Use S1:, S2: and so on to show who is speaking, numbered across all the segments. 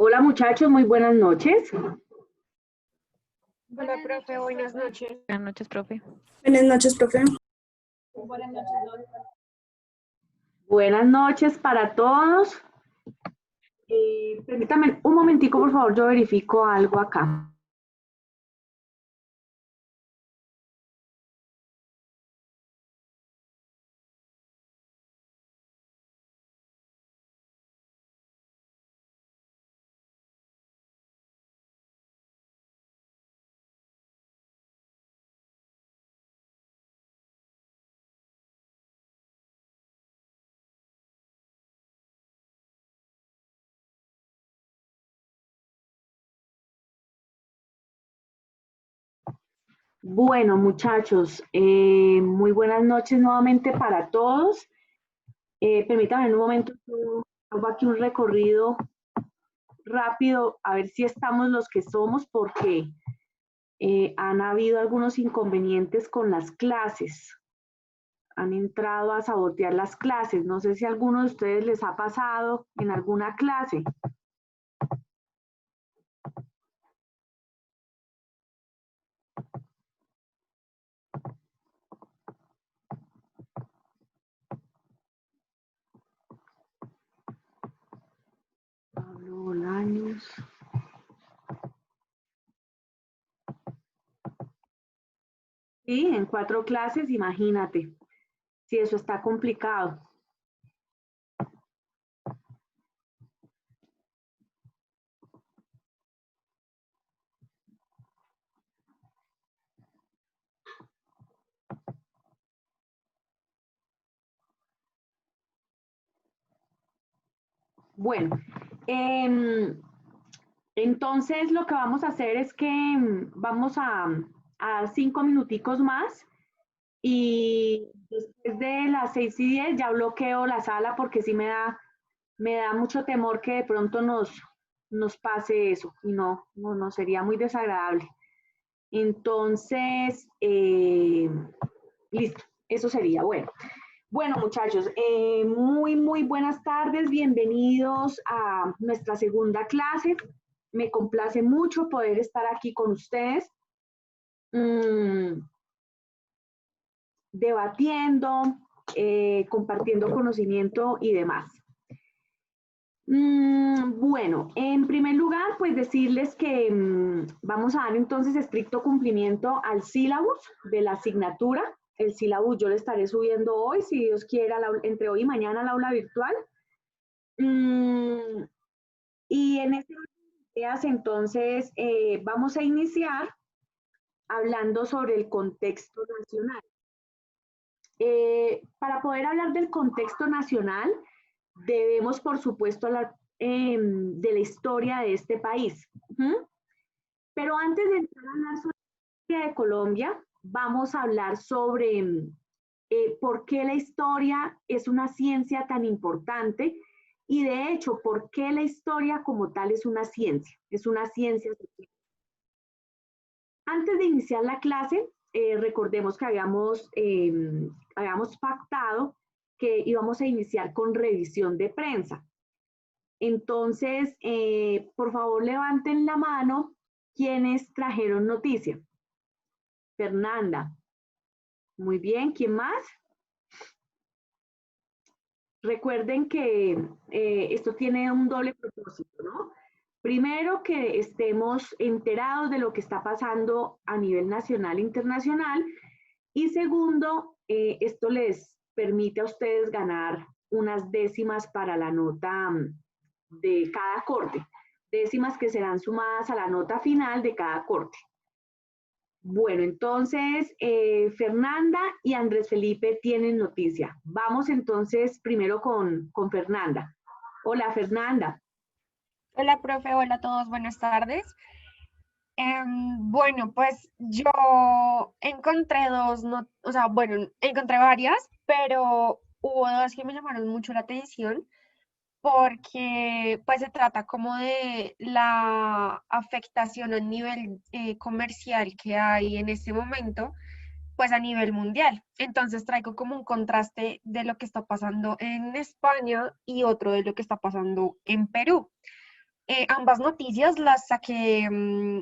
S1: Hola muchachos, muy buenas noches.
S2: Hola, profe, buenas noches.
S3: Buenas noches, profe.
S4: Buenas noches, profe.
S1: Buenas noches para todos. Permítame un momentico, por favor, yo verifico algo acá. Bueno, muchachos, muy buenas noches nuevamente para todos. Permítame en un momento, yo hago aquí un recorrido rápido a ver si estamos los que somos, porque han habido algunos inconvenientes con las clases. Han entrado a sabotear las clases. No sé si a alguno de ustedes les ha pasado en alguna clase. Pablo Bolaños. Sí, en 4 clases, imagínate, si eso está complicado. Bueno, entonces lo que vamos a hacer es que vamos a 5 minuticos más y después de las 6:10 ya bloqueo la sala porque sí me da mucho temor que de pronto nos pase eso y no sería muy desagradable. Entonces, listo, eso sería bueno. Bueno, muchachos, muy buenas tardes, bienvenidos a nuestra segunda clase. Me complace mucho poder estar aquí con ustedes, debatiendo, compartiendo conocimiento y demás. Bueno, en primer lugar, pues decirles que vamos a dar entonces estricto cumplimiento al sílabus de la asignatura. El sílabus yo lo estaré subiendo hoy, si Dios quiere, entre hoy y mañana al aula virtual. Y en este ideas, entonces, vamos a iniciar hablando sobre el contexto nacional. Para poder hablar del contexto nacional, debemos, por supuesto, hablar de la historia de este país. Pero antes de entrar a hablar sobre la historia de Colombia, vamos a hablar sobre por qué la historia es una ciencia tan importante y, de hecho, por qué la historia como tal es una ciencia social. Antes de iniciar la clase, recordemos que habíamos pactado que íbamos a iniciar con revisión de prensa. Entonces, por favor, levanten la mano quienes trajeron noticia. Fernanda. Muy bien, ¿quién más? Recuerden que esto tiene un doble propósito, ¿no? Primero, que estemos enterados de lo que está pasando a nivel nacional e internacional. Y segundo, esto les permite a ustedes ganar unas décimas para la nota de cada corte. Décimas que serán sumadas a la nota final de cada corte. Bueno, entonces, Fernanda y Andrés Felipe tienen noticia. Vamos entonces primero con Fernanda. Hola, Fernanda.
S2: Hola, profe, hola a todos, buenas tardes. Bueno, pues yo encontré encontré varias, pero hubo dos que me llamaron mucho la atención porque pues se trata como de la afectación a nivel comercial que hay en este momento, pues a nivel mundial. Entonces traigo como un contraste de lo que está pasando en España y otro de lo que está pasando en Perú. Ambas noticias las saqué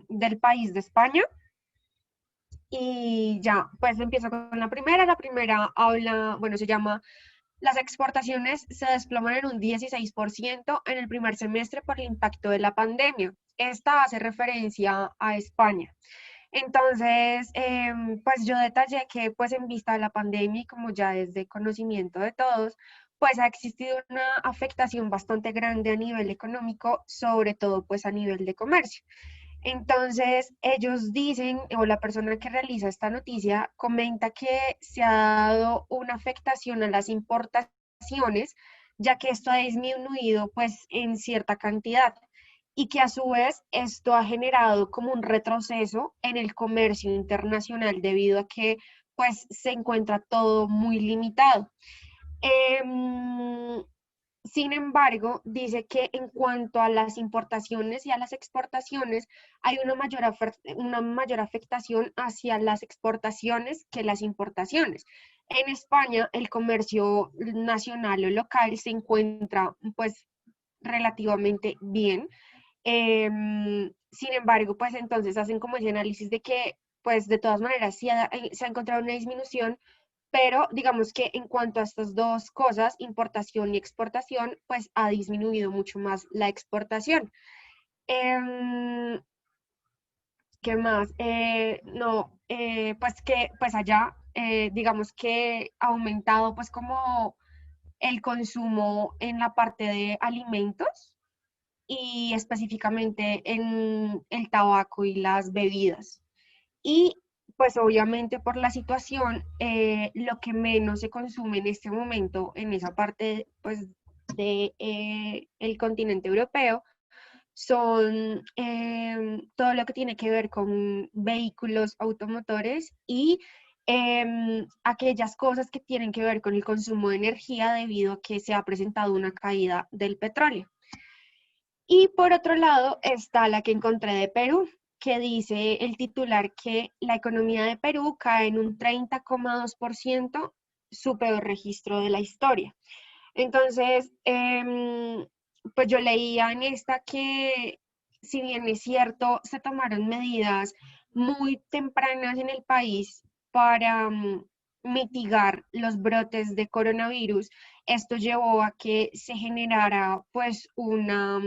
S2: del País de España. Y ya, pues empiezo con la primera. La primera habla, bueno, se llama: las exportaciones se desploman en un 16% en el primer semestre por el impacto de la pandemia. Esta hace referencia a España. Entonces, pues yo detallé que pues en vista de la pandemia y como ya es de conocimiento de todos, pues ha existido una afectación bastante grande a nivel económico, sobre todo pues a nivel de comercio. Entonces, ellos dicen, o la persona que realiza esta noticia comenta que se ha dado una afectación a las importaciones, ya que esto ha disminuido pues en cierta cantidad y que a su vez esto ha generado como un retroceso en el comercio internacional debido a que pues se encuentra todo muy limitado. Em, Sin embargo, dice que en cuanto a las importaciones y a las exportaciones, hay una mayor afectación hacia las exportaciones que las importaciones. En España, el comercio nacional o local se encuentra pues relativamente bien. Sin embargo, pues entonces hacen como ese análisis de que pues de todas maneras se ha encontrado una disminución, pero digamos que en cuanto a estas dos cosas, importación y exportación, pues ha disminuido mucho más la exportación. Em, ¿Qué más? No, pues que pues allá, digamos que ha aumentado pues como el consumo en la parte de alimentos y específicamente en el tabaco y las bebidas. Y pues obviamente por la situación, lo que menos se consume en este momento en esa parte pues de el continente europeo son todo lo que tiene que ver con vehículos automotores y aquellas cosas que tienen que ver con el consumo de energía debido a que se ha presentado una caída del petróleo. Y por otro lado está la que encontré de Perú, que dice el titular que la economía de Perú cae en un 30,2%, su peor registro de la historia. Entonces, pues yo leía en esta que si bien es cierto, se tomaron medidas muy tempranas en el país para mitigar los brotes de coronavirus. Esto llevó a que se generara pues una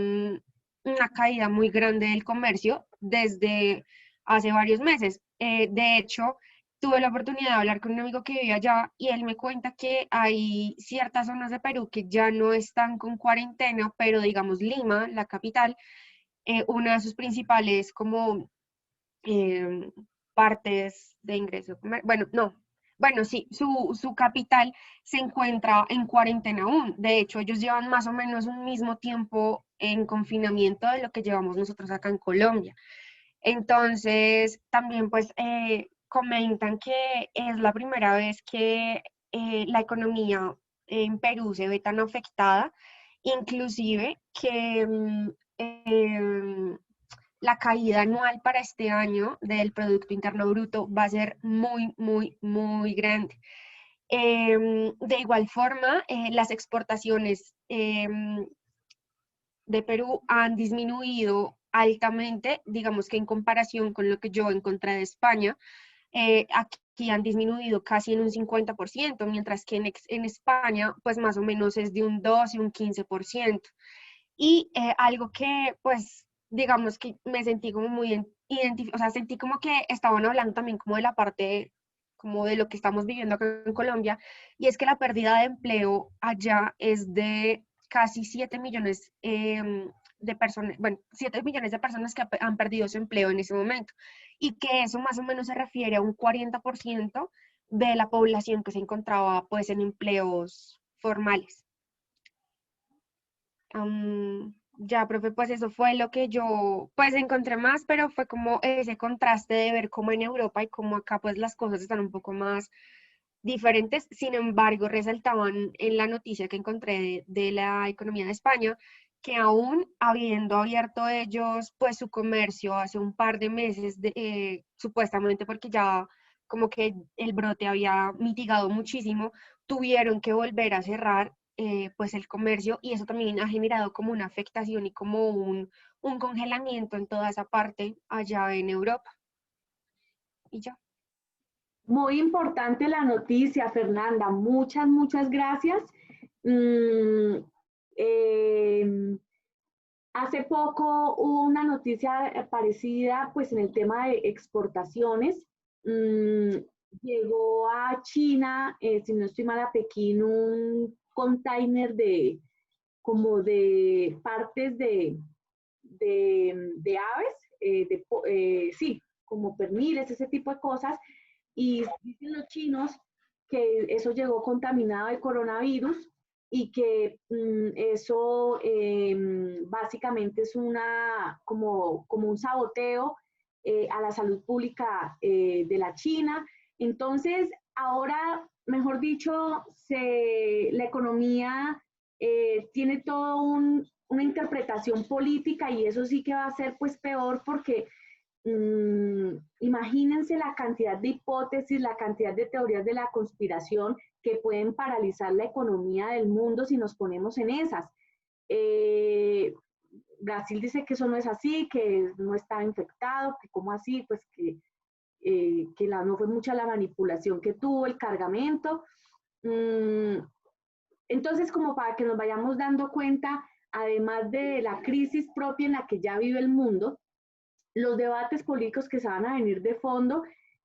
S2: caída muy grande del comercio desde hace varios meses. De hecho, tuve la oportunidad de hablar con un amigo que vive allá y él me cuenta que hay ciertas zonas de Perú que ya no están con cuarentena, pero digamos Lima, la capital, una de sus principales como eh, partes de ingreso, bueno, no, bueno, sí, su capital se encuentra en cuarentena aún. De hecho, ellos llevan más o menos un mismo tiempo en confinamiento de lo que llevamos nosotros acá en Colombia. Entonces, también pues comentan que es la primera vez que la economía en Perú se ve tan afectada, inclusive que la caída anual para este año del Producto Interno Bruto va a ser muy, muy, muy grande. De igual forma, las exportaciones de Perú han disminuido altamente, digamos que en comparación con lo que yo encontré de España, aquí han disminuido casi en un 50%, mientras que en España, pues más o menos es de un 12, un 15%. Y algo que, pues, digamos que me sentí como muy identificada, o sea, sentí como que estaban hablando también como de la parte, como de lo que estamos viviendo acá en Colombia, y es que la pérdida de empleo allá es de casi 7 millones de personas, bueno, 7 millones de personas que han perdido su empleo en ese momento, y que eso más o menos se refiere a un 40% de la población que se encontraba pues en empleos formales. Ya, profe, pues eso fue lo que yo pues encontré más, pero fue como ese contraste de ver cómo en Europa y cómo acá pues las cosas están un poco más diferentes. Sin embargo, resaltaban en la noticia que encontré de la economía de España que aún habiendo abierto ellos pues su comercio hace un par de meses, supuestamente porque ya como que el brote había mitigado muchísimo, tuvieron que volver a cerrar pues el comercio, y eso también ha generado como una afectación y como un congelamiento en toda esa parte allá en Europa. Y ya.
S1: Muy importante la noticia, Fernanda. Muchas, muchas gracias. Mm, eh, Hace poco hubo una noticia parecida, pues en el tema de exportaciones. Mm, Llegó a China, si no estoy mal, a Pekín, un container de como de partes de aves, sí, como perniles, ese tipo de cosas. Y dicen los chinos que eso llegó contaminado de coronavirus y que eso básicamente es como un saboteo a la salud pública de la China. Entonces, ahora, mejor dicho, la economía tiene todo una interpretación política y eso sí que va a ser pues peor porque imagínense la cantidad de hipótesis, la cantidad de teorías de la conspiración que pueden paralizar la economía del mundo si nos ponemos en esas. Eh, Brasil dice que eso no es así, que no está infectado, que cómo así, pues que no fue mucha la manipulación que tuvo el cargamento. Mm, entonces, como para que nos vayamos dando cuenta, además de la crisis propia en la que ya vive el mundo, los debates políticos que se van a venir de fondo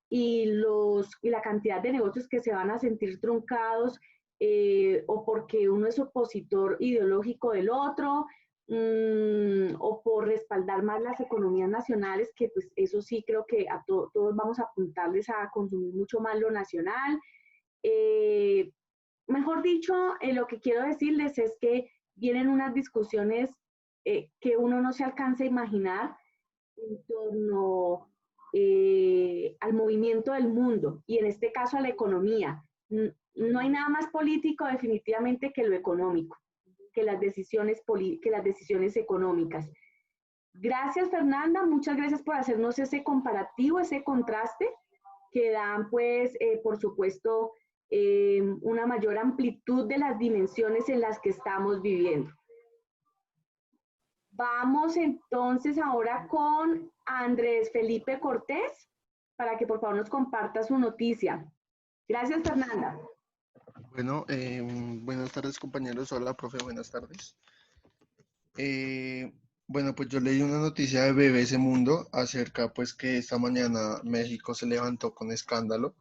S1: y la cantidad de negocios que se van a sentir truncados o porque uno es opositor ideológico del otro o por respaldar más las economías nacionales, que pues eso sí creo que todos vamos a apuntarles a consumir mucho más lo nacional. Eh, Mejor dicho, lo que quiero decirles es que vienen unas discusiones que uno no se alcanza a imaginar en torno al movimiento del mundo y en este caso a la economía. No hay nada más político definitivamente que lo económico, que las decisiones económicas. Gracias, Fernanda. Muchas gracias por hacernos ese comparativo, ese contraste que dan, pues, por supuesto, una mayor amplitud de las dimensiones en las que estamos viviendo. Vamos entonces ahora con Andrés Felipe Cortés para que por favor nos comparta su noticia. Gracias, Fernanda.
S3: Bueno, buenas tardes compañeros. Hola, profe, buenas tardes. Eh, bueno, pues yo leí una noticia de BBC Mundo acerca pues que esta mañana México se levantó con escándalo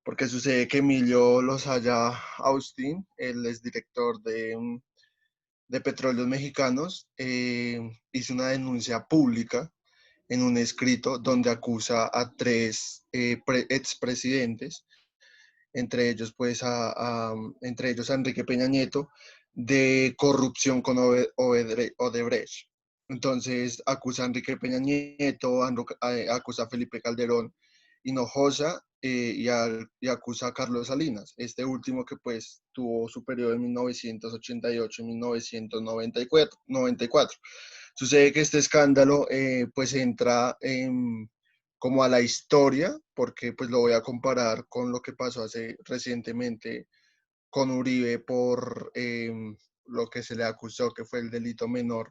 S3: porque sucede que Emilio Lozoya Austin, el exdirector de Petróleos Mexicanos, hizo una denuncia pública en un escrito donde acusa a tres expresidentes, entre ellos pues entre ellos a Enrique Peña Nieto, de corrupción con Odebrecht. Entonces acusa a Enrique Peña Nieto, acusa a Felipe Calderón Hinojosa y acusa a Carlos Salinas, este último que pues tuvo su periodo en 1988 y 1994. Sucede que este escándalo pues entra como a la historia, porque pues lo voy a comparar con lo que pasó hace recientemente con Uribe por lo que se le acusó que fue el delito menor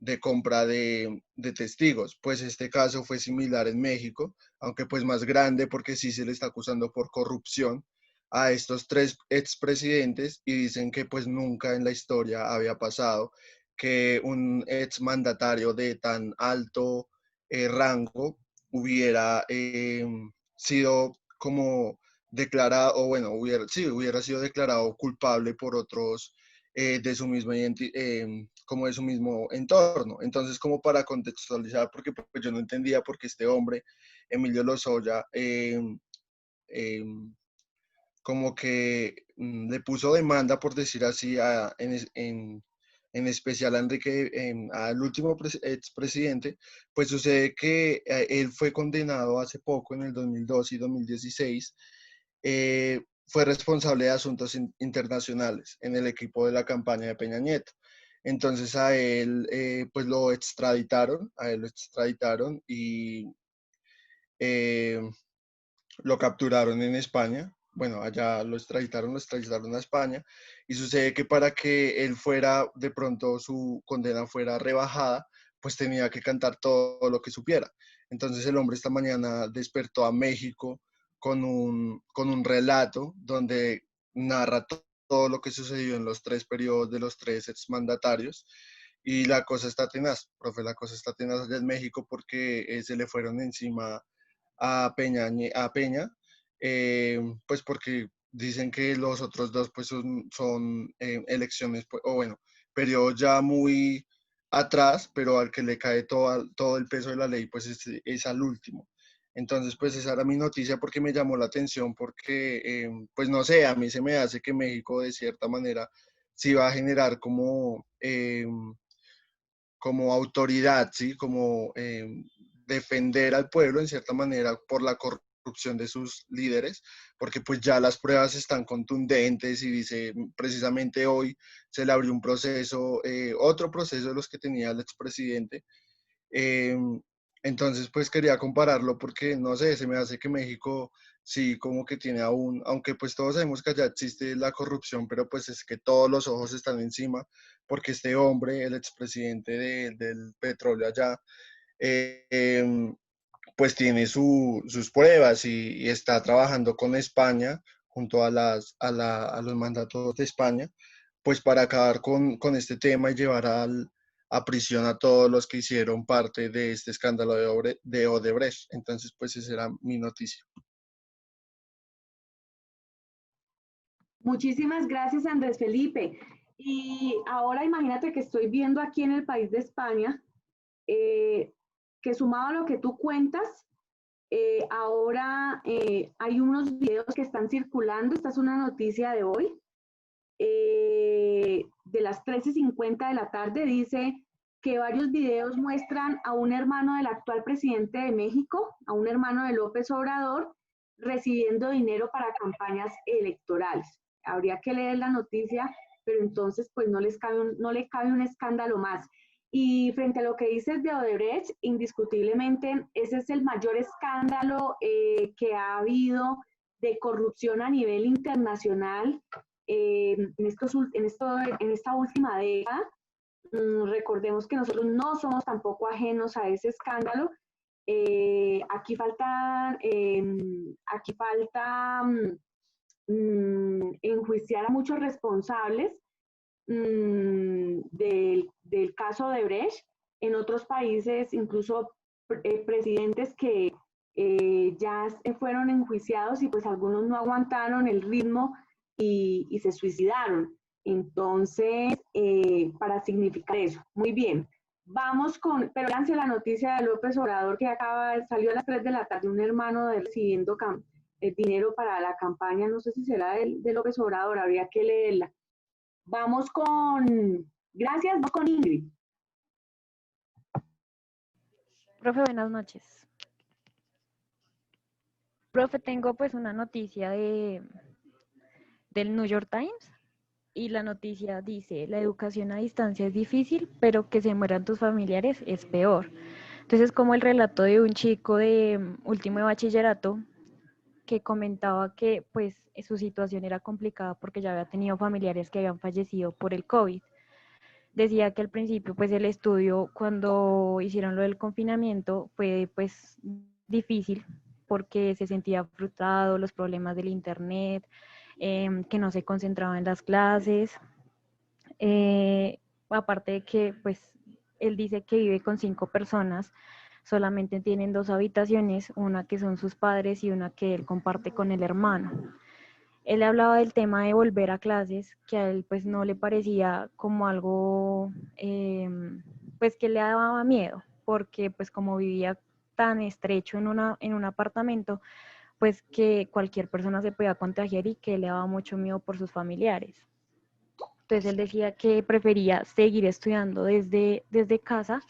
S3: de compra de testigos. Pues este caso fue similar en México, aunque pues más grande porque sí se le está acusando por corrupción a estos tres expresidentes y dicen que pues nunca en la historia había pasado que un exmandatario de tan alto rango hubiera sido como declarado, o bueno, hubiera sido declarado culpable por otros de su misma como de su mismo entorno. Entonces, como para contextualizar, porque pues, yo no entendía por qué este hombre, Emilio Lozoya, como que le puso demanda, por decir así, en especial a Enrique, al último expresidente, pues sucede que él fue condenado hace poco, en el 2002 y 2016, fue responsable de asuntos internacionales en el equipo de la campaña de Peña Nieto. Entonces a él, pues a él lo extraditaron y eh, lo capturaron en España bueno, allá lo extraditaron a España, y sucede que para que él fuera, de pronto su condena fuera rebajada, pues tenía que cantar todo lo que supiera. Entonces el hombre esta mañana despertó a México con un relato donde narra todo lo que sucedió en los 3 periodos de los 3 exmandatarios. Y la cosa está tenaz, profe, la cosa está tenaz allá en México porque se le fueron encima a Peña, pues porque dicen que los otros dos pues son elecciones, pues, o bueno, periodos ya muy atrás, pero al que le cae todo el peso de la ley pues es al último. Entonces, pues esa era mi noticia porque me llamó la atención porque, pues no sé, a mí se me hace que México de cierta manera sí va a generar como autoridad, ¿sí? Como defender al pueblo en cierta manera por la corrupción de sus líderes, porque pues ya las pruebas están contundentes y dice, precisamente hoy se le abrió un proceso, otro proceso de los que tenía el expresidente. Eh, entonces, pues quería compararlo porque, no sé, se me hace que México sí como que tiene aún, aunque pues todos sabemos que allá existe la corrupción, pero pues es que todos los ojos están encima porque este hombre, el expresidente del petróleo allá, eh, eh, pues tiene sus pruebas y está trabajando con España junto a los mandatos de España, pues para acabar con este tema y llevar a prisión a todos los que hicieron parte de este escándalo de Odebrecht. Entonces, pues esa era mi noticia.
S1: Muchísimas gracias, Andrés Felipe. Y ahora imagínate que estoy viendo aquí en el país de España, eh, que sumado a lo que tú cuentas, ahora hay unos videos que están circulando. Esta es una noticia de hoy, de las 13:50 de la tarde. Dice que varios videos muestran a un hermano del actual presidente de México, a un hermano de López Obrador, recibiendo dinero para campañas electorales. Habría que leer la noticia, pero entonces pues no le cabe un escándalo más. Y frente a lo que dices de Odebrecht, indiscutiblemente ese es el mayor escándalo que ha habido de corrupción a nivel internacional en esta última década. Recordemos que nosotros no somos tampoco ajenos a ese escándalo. Aquí falta enjuiciar a muchos responsables del caso de Brecht. En otros países, incluso presidentes que ya fueron enjuiciados y pues algunos no aguantaron el ritmo y se suicidaron. Entonces, para significar eso. Muy bien. Vamos con, pero lance la noticia de López Obrador que salió a las 3 de la tarde, un hermano de él recibiendo dinero para la campaña, no sé si será de López Obrador, habría que leerla. Vamos con, gracias, vamos con Ingrid.
S4: Profe, buenas noches. Profe, tengo pues una noticia del New York Times y la noticia dice, la educación a distancia es difícil, pero que se mueran tus familiares es peor. Entonces, como el relato de un chico de último de bachillerato que comentaba que pues su situación era complicada porque ya había tenido familiares que habían fallecido por el COVID. Decía que al principio pues el estudio cuando hicieron lo del confinamiento fue pues difícil porque se sentía frustrado, los problemas del internet, que no se concentraba en las clases, aparte de que pues él dice que vive con 5 personas, solamente tienen 2 habitaciones, una que son sus padres y una que él comparte con el hermano. Él hablaba del tema de volver a clases, que a él pues no le parecía como algo pues que le daba miedo, porque pues como vivía tan estrecho en un apartamento, pues que cualquier persona se podía contagiar y que le daba mucho miedo por sus familiares. Entonces él decía que prefería seguir estudiando desde casa,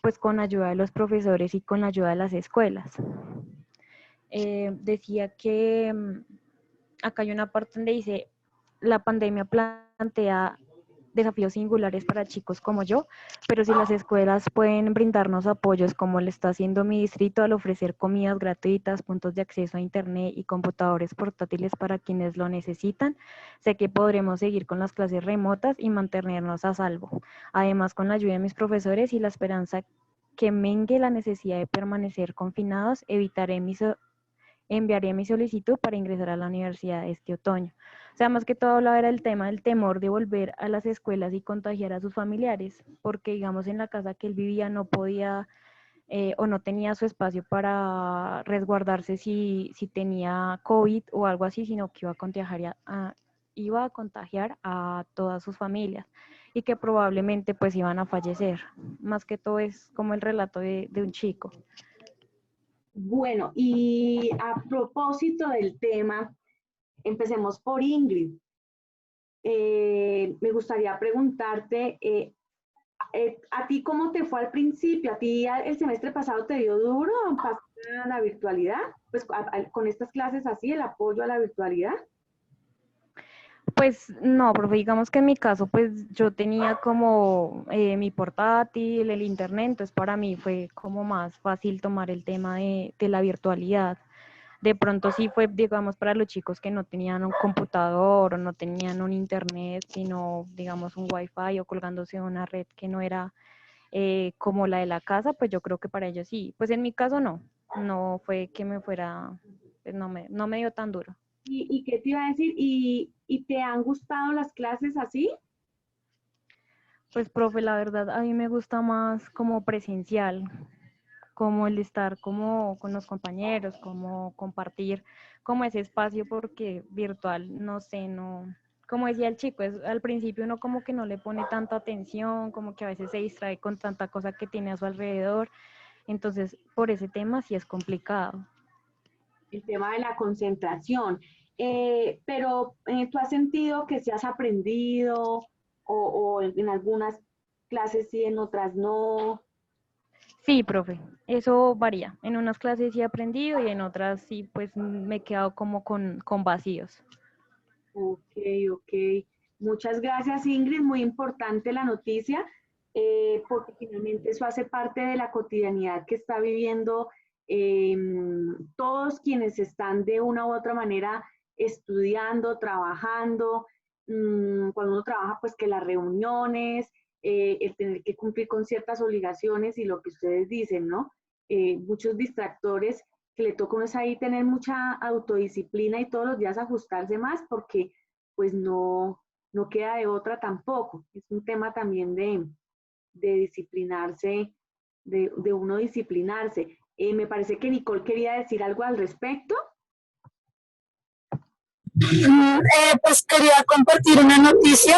S4: pues con ayuda de los profesores y con la ayuda de las escuelas. Decía que acá hay una parte donde dice, la pandemia plantea desafíos singulares para chicos como yo, pero si las escuelas pueden brindarnos apoyos como lo está haciendo mi distrito al ofrecer comidas gratuitas, puntos de acceso a internet y computadores portátiles para quienes lo necesitan, sé que podremos seguir con las clases remotas y mantenernos a salvo. Además, con la ayuda de mis profesores y la esperanza que mengue la necesidad de permanecer confinados, enviaré mi solicitud para ingresar a la universidad este otoño. O sea, más que todo hablaba era el tema del temor de volver a las escuelas y contagiar a sus familiares, porque digamos en la casa que él vivía no podía o no tenía su espacio para resguardarse si tenía COVID o algo así, sino que iba a contagiar a todas sus familias y que probablemente pues iban a fallecer. Más que todo es como el relato de un chico.
S1: Bueno, y a propósito del tema, empecemos por Ingrid. Me gustaría preguntarte, ¿a ti cómo te fue al principio? ¿A ti el semestre pasado te dio duro pasar a la virtualidad? Pues con estas clases así, el apoyo a la virtualidad.
S4: Pues no, porque digamos que en mi caso, pues yo tenía como mi portátil, el internet, entonces para mí fue como más fácil tomar el tema de la virtualidad. De pronto sí fue, digamos, para los chicos que no tenían un computador o no tenían un internet, sino, digamos, un wifi o colgándose de una red que no era como la de la casa, pues yo creo que para ellos sí. Pues en mi caso no fue que me fuera, pues no me dio tan duro.
S1: ¿Y qué te iba a decir? ¿Y te han gustado las clases así?
S4: Pues, profe, la verdad, a mí me gusta más como presencial, como el estar como con los compañeros, como compartir como ese espacio, porque virtual, no sé, no, como decía el chico, al principio uno como que no le pone tanta atención, como que a veces se distrae con tanta cosa que tiene a su alrededor, entonces por ese tema sí es complicado.
S1: El tema de la concentración. Pero ¿tú has sentido que se has aprendido o en algunas clases sí, en otras no?
S4: Sí, profe, eso varía. En unas clases sí he aprendido y en otras sí, pues me he quedado como con vacíos.
S1: Ok, ok. Muchas gracias, Ingrid. Muy importante la noticia, porque finalmente eso hace parte de la cotidianidad que está viviendo todos quienes están de una u otra manera estudiando, trabajando. Cuando uno trabaja, pues que las reuniones, el tener que cumplir con ciertas obligaciones y lo que ustedes dicen, ¿no? Muchos distractores que le toca a uno es ahí tener mucha autodisciplina y todos los días ajustarse más porque pues no queda de otra tampoco. Es un tema también de disciplinarse, de uno disciplinarse. Me parece que Nicole quería decir algo al respecto.
S5: Pues quería compartir una noticia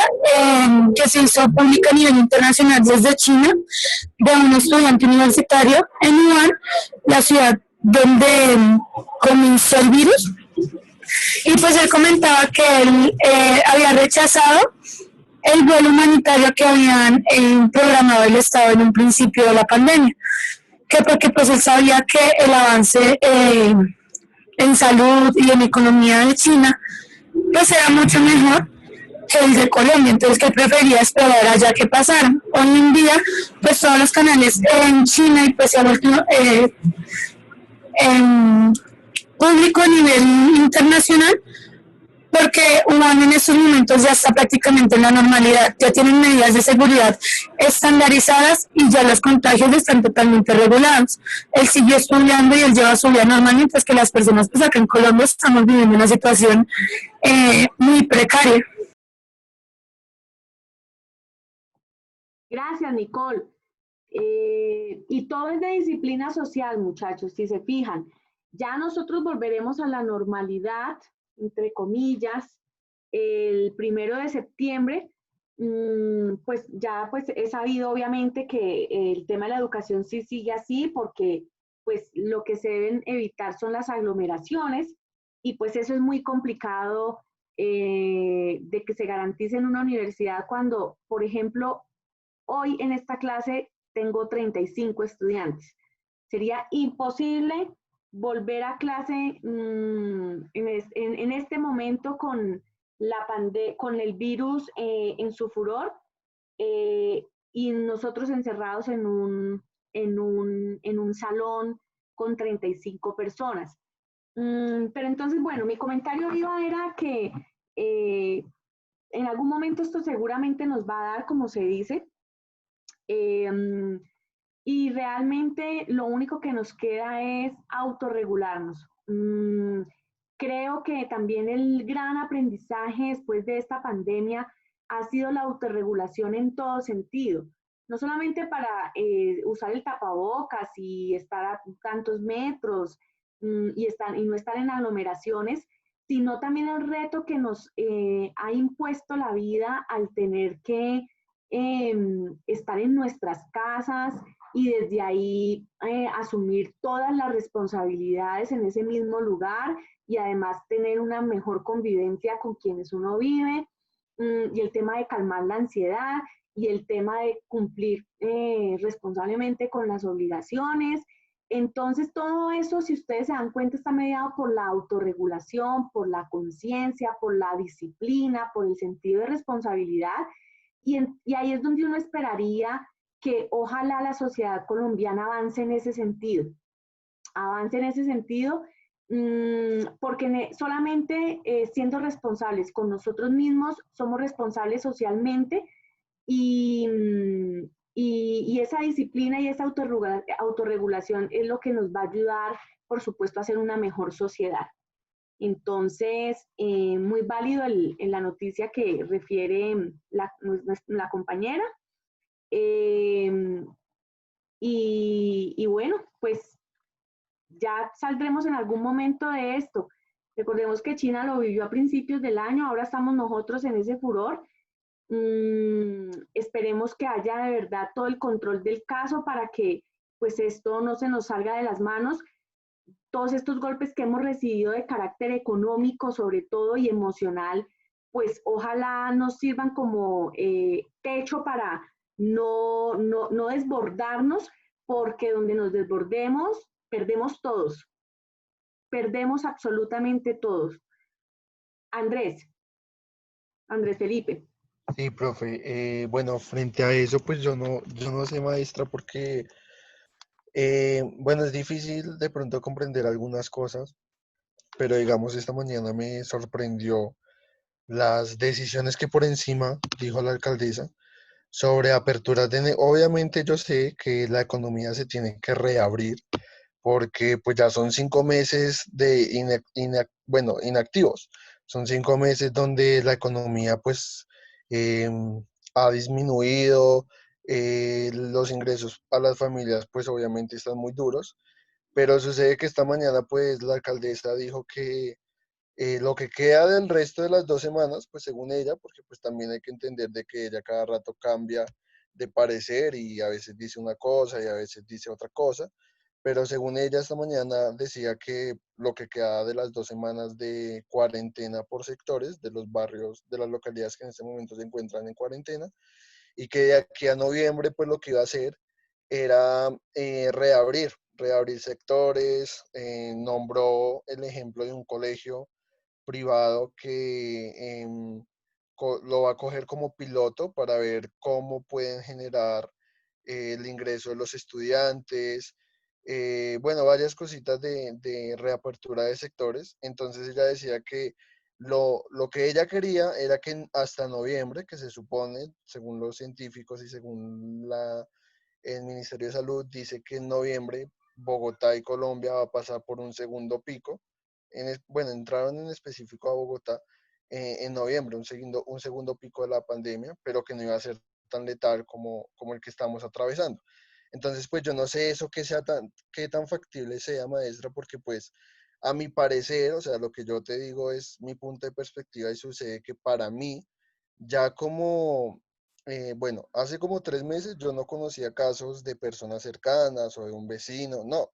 S5: que se hizo pública a nivel internacional desde China, de un estudiante universitario en Wuhan, la ciudad donde comenzó el virus. Y pues él comentaba que él había rechazado el vuelo humanitario que habían programado el Estado en un principio de la pandemia, que porque pues él sabía que el avance en salud y en economía de China pues era mucho mejor que el de Colombia, entonces que prefería esperar allá que pasaran. Hoy en día pues todos los canales en China y pues se ha vuelto en público a nivel internacional, porque Wuhan en estos momentos ya está prácticamente en la normalidad, ya tienen medidas de seguridad estandarizadas y ya los contagios están totalmente regulados. Él siguió estudiando y él lleva su vida normal, mientras que las personas pues acá en Colombia estamos viviendo una situación muy precaria.
S1: Gracias, Nicole. Y todo es de disciplina social, muchachos, si se fijan. Ya nosotros volveremos a la normalidad, entre comillas, el 1 de septiembre. Pues ya pues he sabido obviamente que el tema de la educación sí sigue así porque pues lo que se deben evitar son las aglomeraciones y pues eso es muy complicado de que se garantice en una universidad cuando, por ejemplo, hoy en esta clase tengo 35 estudiantes. Sería imposible volver a clase en este momento con el virus en su furor, y nosotros encerrados en un salón con 35 personas. Pero entonces, bueno, mi comentario era que en algún momento esto seguramente nos va a dar, como se dice, y realmente lo único que nos queda es autorregularnos. Creo que también el gran aprendizaje después de esta pandemia ha sido la autorregulación en todo sentido. No solamente para usar el tapabocas y estar a tantos metros y no estar en aglomeraciones, sino también el reto que nos ha impuesto la vida al tener que estar en nuestras casas y desde ahí asumir todas las responsabilidades en ese mismo lugar y además tener una mejor convivencia con quienes uno vive, y el tema de calmar la ansiedad y el tema de cumplir responsablemente con las obligaciones. Entonces, todo eso, si ustedes se dan cuenta, está mediado por la autorregulación, por la conciencia, por la disciplina, por el sentido de responsabilidad. Y ahí es donde uno esperaría que ojalá la sociedad colombiana avance en ese sentido. Avance en ese sentido, porque solamente siendo responsables con nosotros mismos, somos responsables socialmente y, y esa disciplina y esa autorregulación es lo que nos va a ayudar, por supuesto, a ser una mejor sociedad. Entonces, muy válido en la noticia que refiere la compañera. Eh, y bueno, pues ya saldremos en algún momento de esto. Recordemos que China lo vivió a principios del año, ahora estamos nosotros en ese furor. Esperemos que haya de verdad todo el control del caso para que pues esto no se nos salga de las manos. Todos estos golpes que hemos recibido de carácter económico, sobre todo, y emocional, pues ojalá nos sirvan como techo para no desbordarnos, porque donde nos desbordemos, perdemos absolutamente todos. Andrés, Andrés Felipe.
S3: Sí, profe. Bueno, frente a eso, pues yo no sé, maestra, porque, bueno, es difícil de pronto comprender algunas cosas, pero digamos, esta mañana me sorprendió las decisiones que por encima dijo la alcaldesa sobre aperturas obviamente yo sé que la economía se tiene que reabrir porque pues ya son 5 meses de bueno, inactivos. Son 5 meses donde la economía pues ha disminuido, los ingresos a las familias pues obviamente están muy duros, pero sucede que esta mañana pues la alcaldesa dijo que lo que queda del resto de las 2 semanas, pues según ella, porque pues también hay que entender de que ella cada rato cambia de parecer y a veces dice una cosa y a veces dice otra cosa, pero según ella esta mañana decía que lo que queda de las 2 semanas de cuarentena por sectores de los barrios, de las localidades que en este momento se encuentran en cuarentena, y que de aquí a noviembre pues lo que iba a hacer era reabrir sectores, nombró el ejemplo de un colegio privado que lo va a coger como piloto para ver cómo pueden generar el ingreso de los estudiantes, bueno, varias cositas de reapertura de sectores. Entonces ella decía que lo que ella quería era que hasta noviembre, que se supone, según los científicos y según el Ministerio de Salud, dice que en noviembre Bogotá y Colombia va a pasar por un segundo pico. Bueno, entraron en específico a Bogotá en noviembre, un segundo pico de la pandemia, pero que no iba a ser tan letal como el que estamos atravesando. Entonces, pues yo no sé eso qué tan factible sea, maestra, porque pues a mi parecer, o sea, lo que yo te digo es mi punto de perspectiva y sucede que para mí, ya como, bueno, hace como 3 meses yo no conocía casos de personas cercanas o de un vecino, no.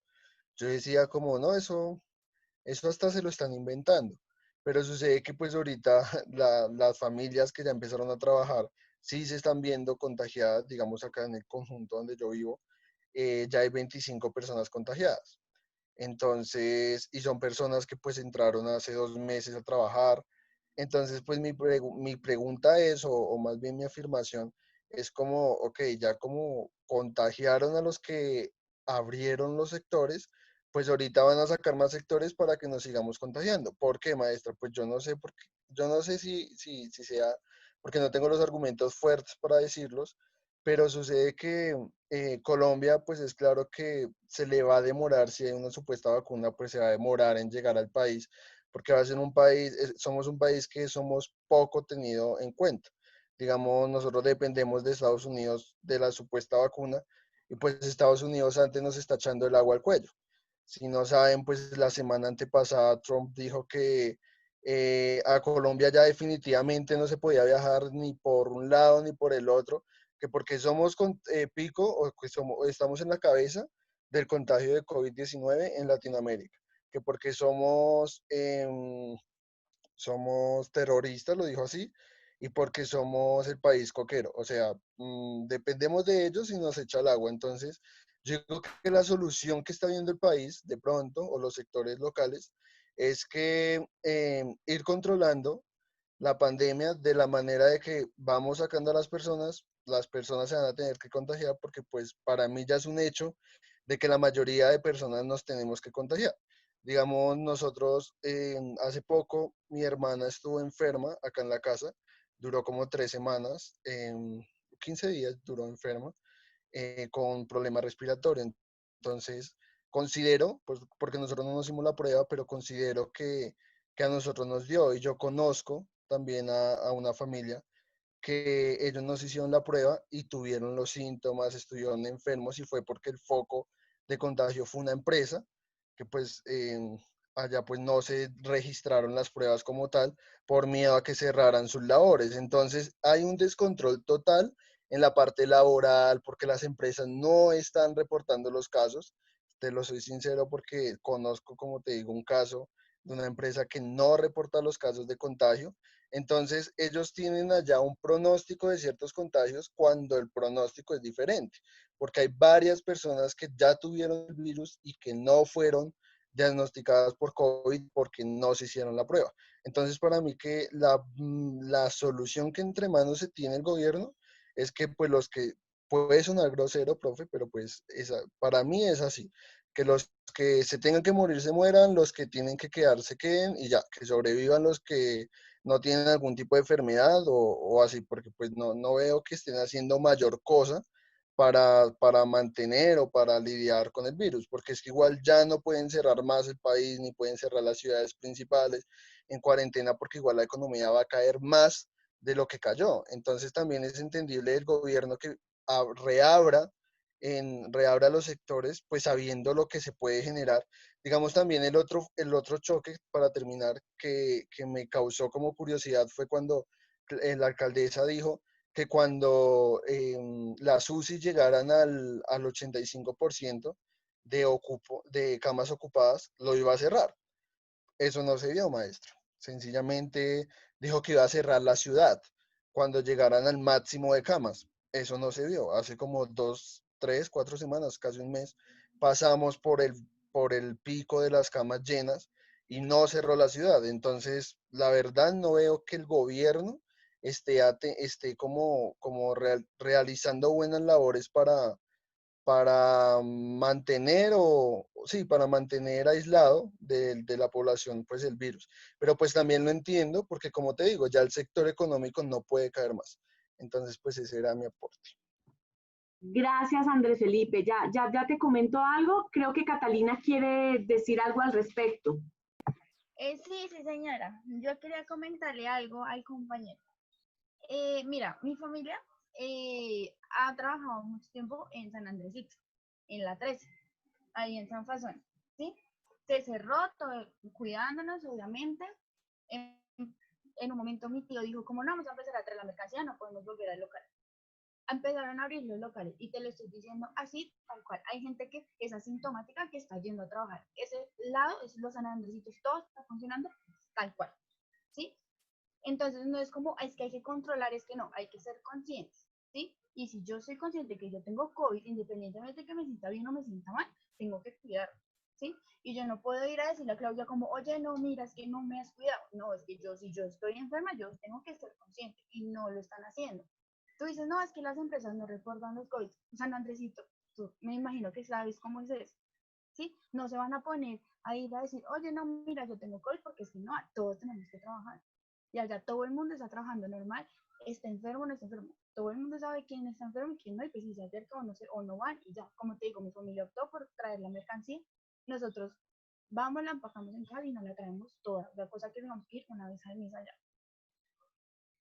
S3: Yo decía como, no, eso hasta se lo están inventando. Pero sucede que pues ahorita las familias que ya empezaron a trabajar sí se están viendo contagiadas, digamos acá en el conjunto donde yo vivo, ya hay 25 personas contagiadas. Entonces, y son personas que pues entraron hace 2 meses a trabajar. Entonces, pues mi pregunta es, o más bien mi afirmación, es como, ok, ya como contagiaron a los que abrieron los sectores, pues ahorita van a sacar más sectores para que nos sigamos contagiando. ¿Por qué, maestra? Pues yo no sé por qué, yo no sé si sea, porque no tengo los argumentos fuertes para decirlos, pero sucede que Colombia, pues es claro que se le va a demorar, si hay una supuesta vacuna, pues se va a demorar en llegar al país, porque va a ser un país, somos un país que somos poco tenido en cuenta. Digamos, nosotros dependemos de Estados Unidos de la supuesta vacuna y pues Estados Unidos antes nos está echando el agua al cuello. Si no saben, pues la semana antepasada Trump dijo que a Colombia ya definitivamente no se podía viajar ni por un lado ni por el otro, que porque somos con, pico o que somos, estamos en la cabeza del contagio de COVID-19 en Latinoamérica, que porque somos terroristas, lo dijo así, y porque somos el país coquero. O sea, dependemos de ellos y nos echa el agua. Entonces, yo creo que la solución que está viendo el país de pronto, o los sectores locales, es que ir controlando la pandemia de la manera de que vamos sacando a las personas se van a tener que contagiar porque pues para mí ya es un hecho de que la mayoría de personas nos tenemos que contagiar. Digamos, nosotros hace poco mi hermana estuvo enferma acá en la casa, duró como 3 semanas, 15 días duró enferma con problemas respiratorios. Entonces, considero, pues porque nosotros no nos hicimos la prueba, pero considero que a nosotros nos dio y yo conozco también a una familia que ellos nos hicieron la prueba y tuvieron los síntomas, estuvieron enfermos y fue porque el foco de contagio fue una empresa que pues allá pues no se registraron las pruebas como tal por miedo a que cerraran sus labores. Entonces hay un descontrol total en la parte laboral porque las empresas no están reportando los casos. Te lo soy sincero porque conozco, como te digo, un caso de una empresa que no reporta los casos de contagio. Entonces, ellos tienen allá un pronóstico de ciertos contagios cuando el pronóstico es diferente, porque hay varias personas que ya tuvieron el virus y que no fueron diagnosticadas por COVID porque no se hicieron la prueba. Entonces, para mí que la solución que entre manos se tiene el gobierno es que pues los que, puede sonar grosero, profe, pero pues para mí es así, que los que se tengan que morir se mueran, los que tienen que quedar se queden y ya, que sobrevivan los que no tienen algún tipo de enfermedad o así, porque pues no veo que estén haciendo mayor cosa para mantener o para lidiar con el virus, porque es que igual ya no pueden cerrar más el país, ni pueden cerrar las ciudades principales en cuarentena, porque igual la economía va a caer más de lo que cayó. Entonces también es entendible el gobierno que reabra reabra los sectores, pues sabiendo lo que se puede generar. Digamos también el otro choque, para terminar, que me causó como curiosidad fue cuando la alcaldesa dijo que cuando las UCI llegaran al 85% de camas ocupadas, lo iba a cerrar. Eso no se dio, maestro. Sencillamente dijo que iba a cerrar la ciudad cuando llegaran al máximo de camas. Eso no se dio. Hace como 2, 3, 4 semanas, casi un mes, pasamos por el pico de las camas llenas y no cerró la ciudad. Entonces, la verdad no veo que el gobierno esté como realizando buenas labores para mantener sí, para mantener aislado de la población pues el virus. Pero pues también lo entiendo porque como te digo, ya el sector económico no puede caer más. Entonces pues ese era mi aporte.
S1: Gracias, Andrés Felipe. Ya te comento algo. Creo que Catalina quiere decir algo al respecto.
S6: Sí, señora. Yo quería comentarle algo al compañero. Mira, mi familia ha trabajado mucho tiempo en San Andresito, en la 13, ahí en San Fasón, ¿sí? Se cerró todo, cuidándonos, obviamente. En, en un momento mi tío dijo, como no, vamos a empezar a traer la mercancía, no podemos volver al local. Empezaron a abrir los locales y te lo estoy diciendo así, tal cual. Hay gente que es asintomática que está yendo a trabajar. Ese lado, es los San Andresitos, todo está funcionando tal cual, ¿sí? Entonces no es como, es que hay que controlar, es que no, hay que ser conscientes, ¿sí? Y si yo soy consciente que yo tengo COVID, independientemente de que me sienta bien o me sienta mal, tengo que cuidar, ¿sí? Y yo no puedo ir a decirle a Claudia como, oye, no, mira, es que no me has cuidado. No, es que si yo estoy enferma, yo tengo que ser consciente y no lo están haciendo. tú dices, no, es que las empresas no reportan los COVID. O sea, no, Andresito, tú me imagino que sabes cómo es eso, ¿sí? No se van a poner a ir a decir, oye, no, mira, yo tengo COVID, porque es que no, todos tenemos que trabajar. Y allá todo el mundo está trabajando normal, está enfermo o no está enfermo. Todo el mundo sabe quién está enfermo y quién no, y pues si se acerca o no, o no van, y ya, como te digo, mi familia optó por traer la mercancía. Nosotros vamos, la empacamos en Cali y no la traemos toda, la cosa que vamos a ir una vez al mes allá.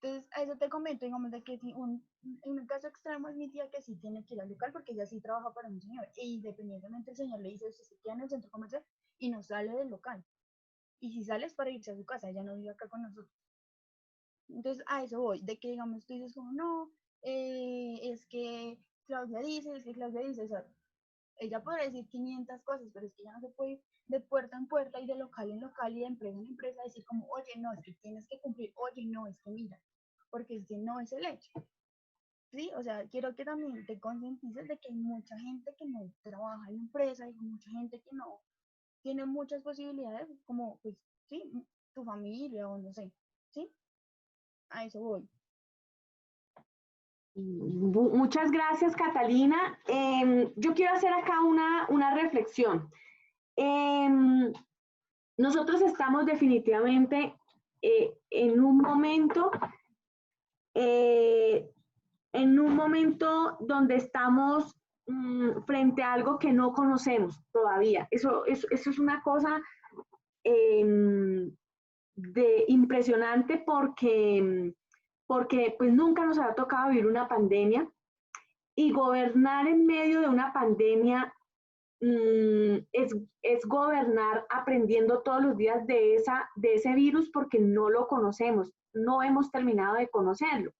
S6: Entonces, a eso te comento, digamos, de que si en un caso extremo es mi tía que sí tiene que ir al local porque ella sí trabaja para un señor, e independientemente el señor le dice, usted se queda en el centro comercial y no sale del local. Y si sale es para irse a su casa, ella no vive acá con nosotros. Entonces, a eso voy, de que, digamos, tú dices como, no, es que Claudia dice, o sea, ella podrá decir 500 cosas, pero es que ya no se puede ir de puerta en puerta y de local en local y de empresa en empresa decir como, oye, no, es que tienes que cumplir, oye, no, es que mira, porque es que no es el hecho. Sí, o sea, quiero que también te concientices de que hay mucha gente que no trabaja en empresa, hay mucha gente que no tiene muchas posibilidades, como, pues, sí, tu familia o no sé, ¿sí? A eso voy.
S1: Muchas gracias, Catalina. Yo quiero hacer acá una reflexión. Em, Nosotros estamos definitivamente en un momento eh, donde estamos frente a algo que no conocemos todavía. Eso es una cosa eh, impresionante porque pues nunca nos había tocado vivir una pandemia y gobernar en medio de una pandemia es gobernar aprendiendo todos los días de ese virus porque no lo conocemos, no hemos terminado de conocerlo.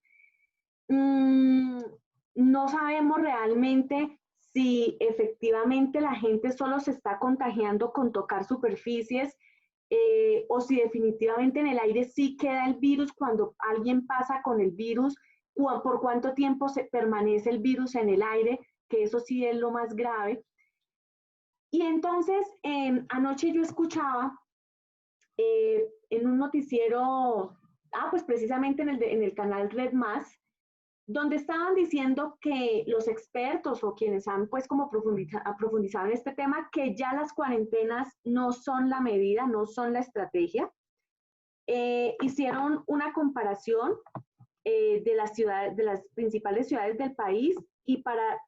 S1: No sabemos realmente si efectivamente la gente solo se está contagiando con tocar superficies o si definitivamente en el aire sí queda el virus cuando alguien pasa con el virus, por cuánto tiempo se permanece el virus en el aire, que eso sí es lo más grave. Y entonces, anoche yo escuchaba en un noticiero, pues precisamente en el canal Red Más, donde estaban diciendo que los expertos o quienes han pues como profundizado en este tema, que ya las cuarentenas no son la medida, no son la estrategia. Hicieron una comparación de las ciudades, de las principales ciudades del país y para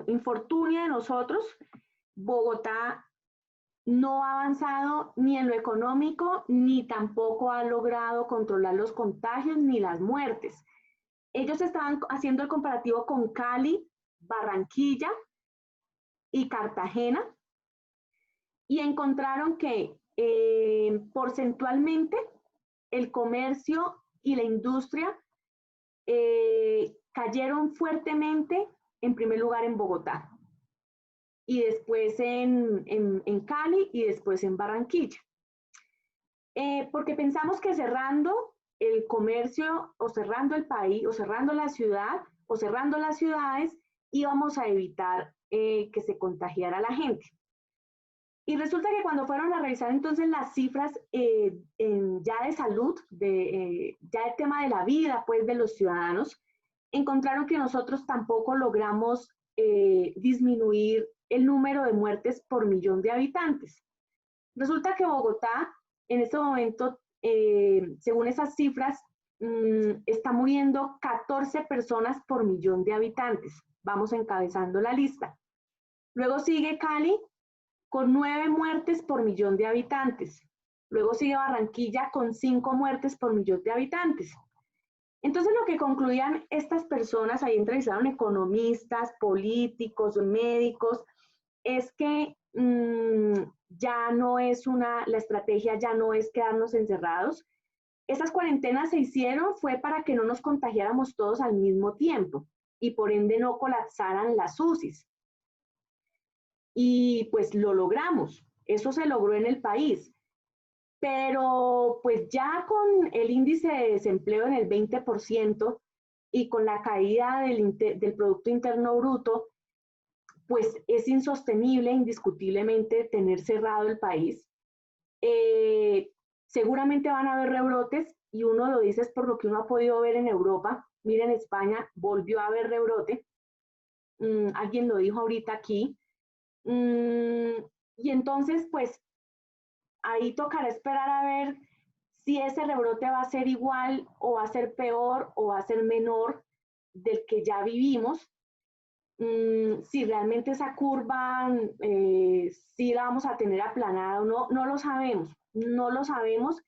S1: infortunio de nosotros, Bogotá no ha avanzado ni en lo económico, ni tampoco ha logrado controlar los contagios ni las muertes. Ellos estaban haciendo el comparativo con Cali, Barranquilla y Cartagena y encontraron que porcentualmente el comercio y la industria cayeron fuertemente en primer lugar en Bogotá y después en Cali y después en Barranquilla. Porque pensamos que cerrando el comercio o cerrando el país o cerrando la ciudad o cerrando las ciudades íbamos a evitar que se contagiara la gente. Y resulta que cuando fueron a revisar entonces las cifras ya de salud, ya el tema de la vida pues de los ciudadanos, encontraron que nosotros tampoco logramos disminuir el número de muertes por millón de habitantes. Resulta que Bogotá en este momento, según esas cifras, está muriendo 14 personas por millón de habitantes. Vamos encabezando la lista. Luego sigue Cali con 9 muertes por millón de habitantes. Luego sigue Barranquilla con 5 muertes por millón de habitantes. Entonces lo que concluían estas personas, ahí entrevistaron economistas, políticos, médicos, es que ya no es la estrategia ya no es quedarnos encerrados. Esas cuarentenas se hicieron fue para que no nos contagiáramos todos al mismo tiempo y por ende no colapsaran las UCIs. Y pues lo logramos, eso se logró en el país. Pero pues ya con el índice de desempleo en el 20% y con la caída del Producto Interno Bruto, pues es insostenible indiscutiblemente tener cerrado el país. Seguramente van a haber rebrotes, y uno lo dice es por lo que uno ha podido ver en Europa. Miren, España volvió a haber rebrote. Alguien lo dijo ahorita aquí. Y entonces, pues, ahí tocará esperar a ver si ese rebrote va a ser igual o va a ser peor o va a ser menor del que ya vivimos. Si realmente esa curva si la vamos a tener aplanada o no, no lo sabemos, no lo sabemos.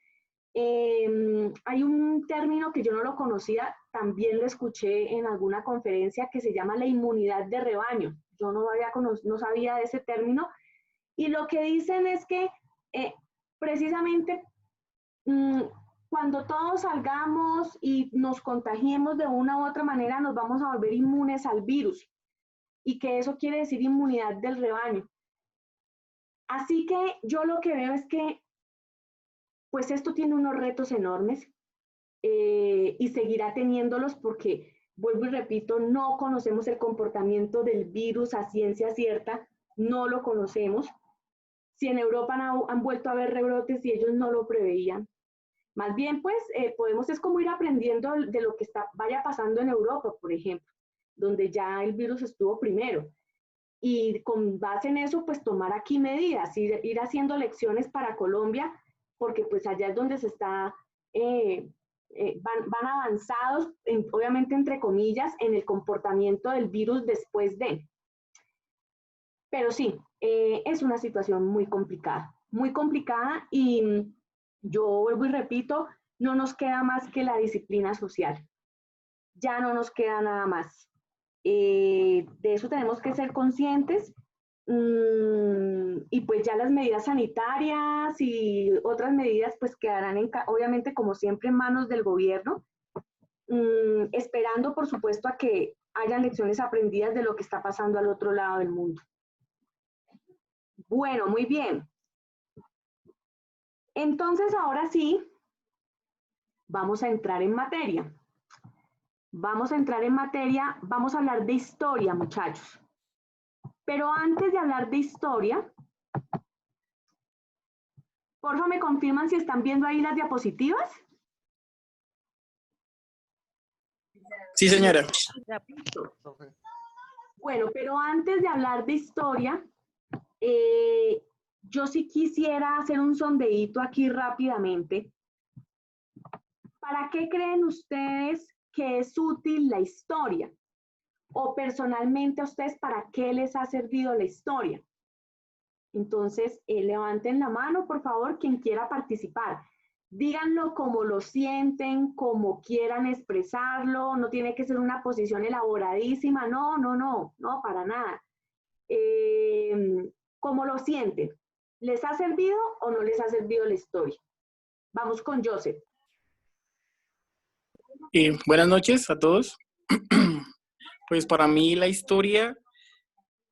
S1: Hay un término que yo no lo conocía, también lo escuché en alguna conferencia, que se llama la inmunidad de rebaño. Yo no sabía de ese término, y lo que dicen es que precisamente cuando todos salgamos y nos contagiemos de una u otra manera, nos vamos a volver inmunes al virus, y que eso quiere decir inmunidad del rebaño. Así que yo lo que veo es que pues esto tiene unos retos enormes, y seguirá teniéndolos porque, vuelvo y repito, no conocemos el comportamiento del virus a ciencia cierta, no lo conocemos. Si en Europa han vuelto a haber rebrotes y ellos no lo preveían. Más bien, pues, podemos es como ir aprendiendo de lo que vaya pasando en Europa, por ejemplo, donde ya el virus estuvo primero. Y con base en eso, pues tomar aquí medidas, ir haciendo lecciones para Colombia, porque pues allá es donde se está, van avanzados, obviamente entre comillas, en el comportamiento del virus después de. Pero sí, es una situación muy complicada, y yo vuelvo y repito, no nos queda más que la disciplina social. Ya no nos queda nada más. De eso tenemos que ser conscientes, y pues ya las medidas sanitarias y otras medidas pues quedarán obviamente como siempre en manos del gobierno, esperando por supuesto a que hayan lecciones aprendidas de lo que está pasando al otro lado del mundo. Bueno, muy bien. Entonces ahora sí, vamos a entrar en materia. Vamos a hablar de historia, muchachos. Pero antes de hablar de historia, por favor, ¿me confirman si están viendo ahí las diapositivas?
S7: Sí, señora.
S1: Bueno, pero antes de hablar de historia, yo sí quisiera hacer un sondeíto aquí rápidamente. ¿Para qué creen ustedes que es útil la historia? O personalmente a ustedes, ¿para qué les ha servido la historia? Entonces, levanten la mano, por favor, quien quiera participar. Díganlo como lo sienten, como quieran expresarlo, no tiene que ser una posición elaboradísima, no, para nada. ¿Cómo lo sienten? ¿Les ha servido o no les ha servido la historia? Vamos con Joseph.
S7: Buenas noches a todos. Pues para mí la historia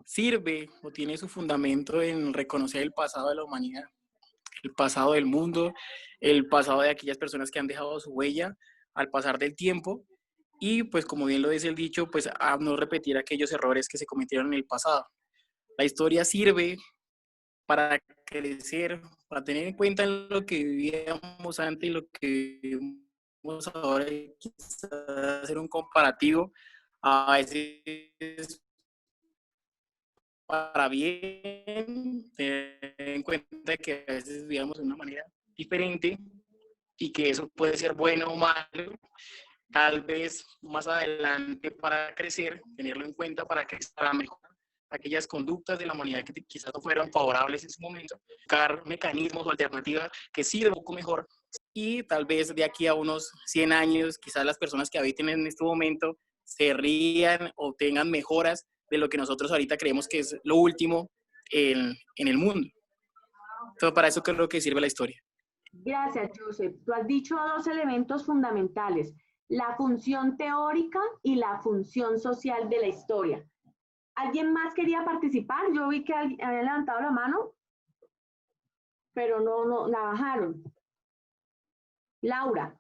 S7: sirve o tiene su fundamento en reconocer el pasado de la humanidad, el pasado del mundo, el pasado de aquellas personas que han dejado su huella al pasar del tiempo, y pues como bien lo dice el dicho, pues a no repetir aquellos errores que se cometieron en el pasado. La historia sirve para crecer, para tener en cuenta lo que vivíamos antes y lo que vivimos ahora, y quizás hacer un comparativo a veces para bien, tener en cuenta que a veces vivíamos de una manera diferente y que eso puede ser bueno o malo, tal vez más adelante para crecer, tenerlo en cuenta para que para mejorar aquellas conductas de la humanidad que quizás no fueron favorables en su momento, buscar mecanismos o alternativas que sirvan un poco mejor, y tal vez de aquí a unos 100 años, quizás las personas que habiten en este momento se rían o tengan mejoras de lo que nosotros ahorita creemos que es lo último en el mundo. Entonces, para eso creo que sirve la historia.
S1: Gracias, Joseph. Tú has dicho dos elementos fundamentales: la función teórica y la función social de la historia. ¿Alguien más quería participar? Yo vi que había levantado la mano, pero no, la bajaron. Laura.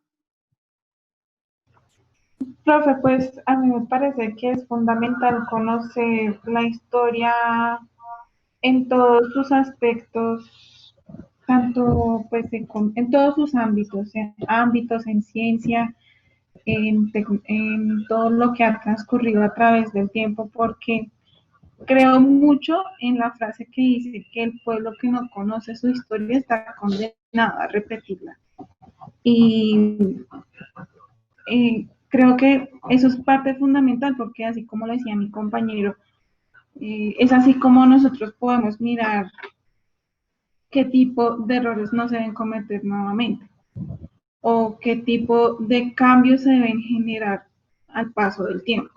S8: Profe, pues a mí me parece que es fundamental conocer la historia en todos sus aspectos tanto pues en todos sus ámbitos, en ciencia, en todo lo que ha transcurrido a través del tiempo, porque creo mucho en la frase que dice que el pueblo que no conoce su historia está condenado a repetirla. Y creo que eso es parte fundamental, porque así como lo decía mi compañero, es así como nosotros podemos mirar qué tipo de errores no se deben cometer nuevamente o qué tipo de cambios se deben generar al paso del tiempo.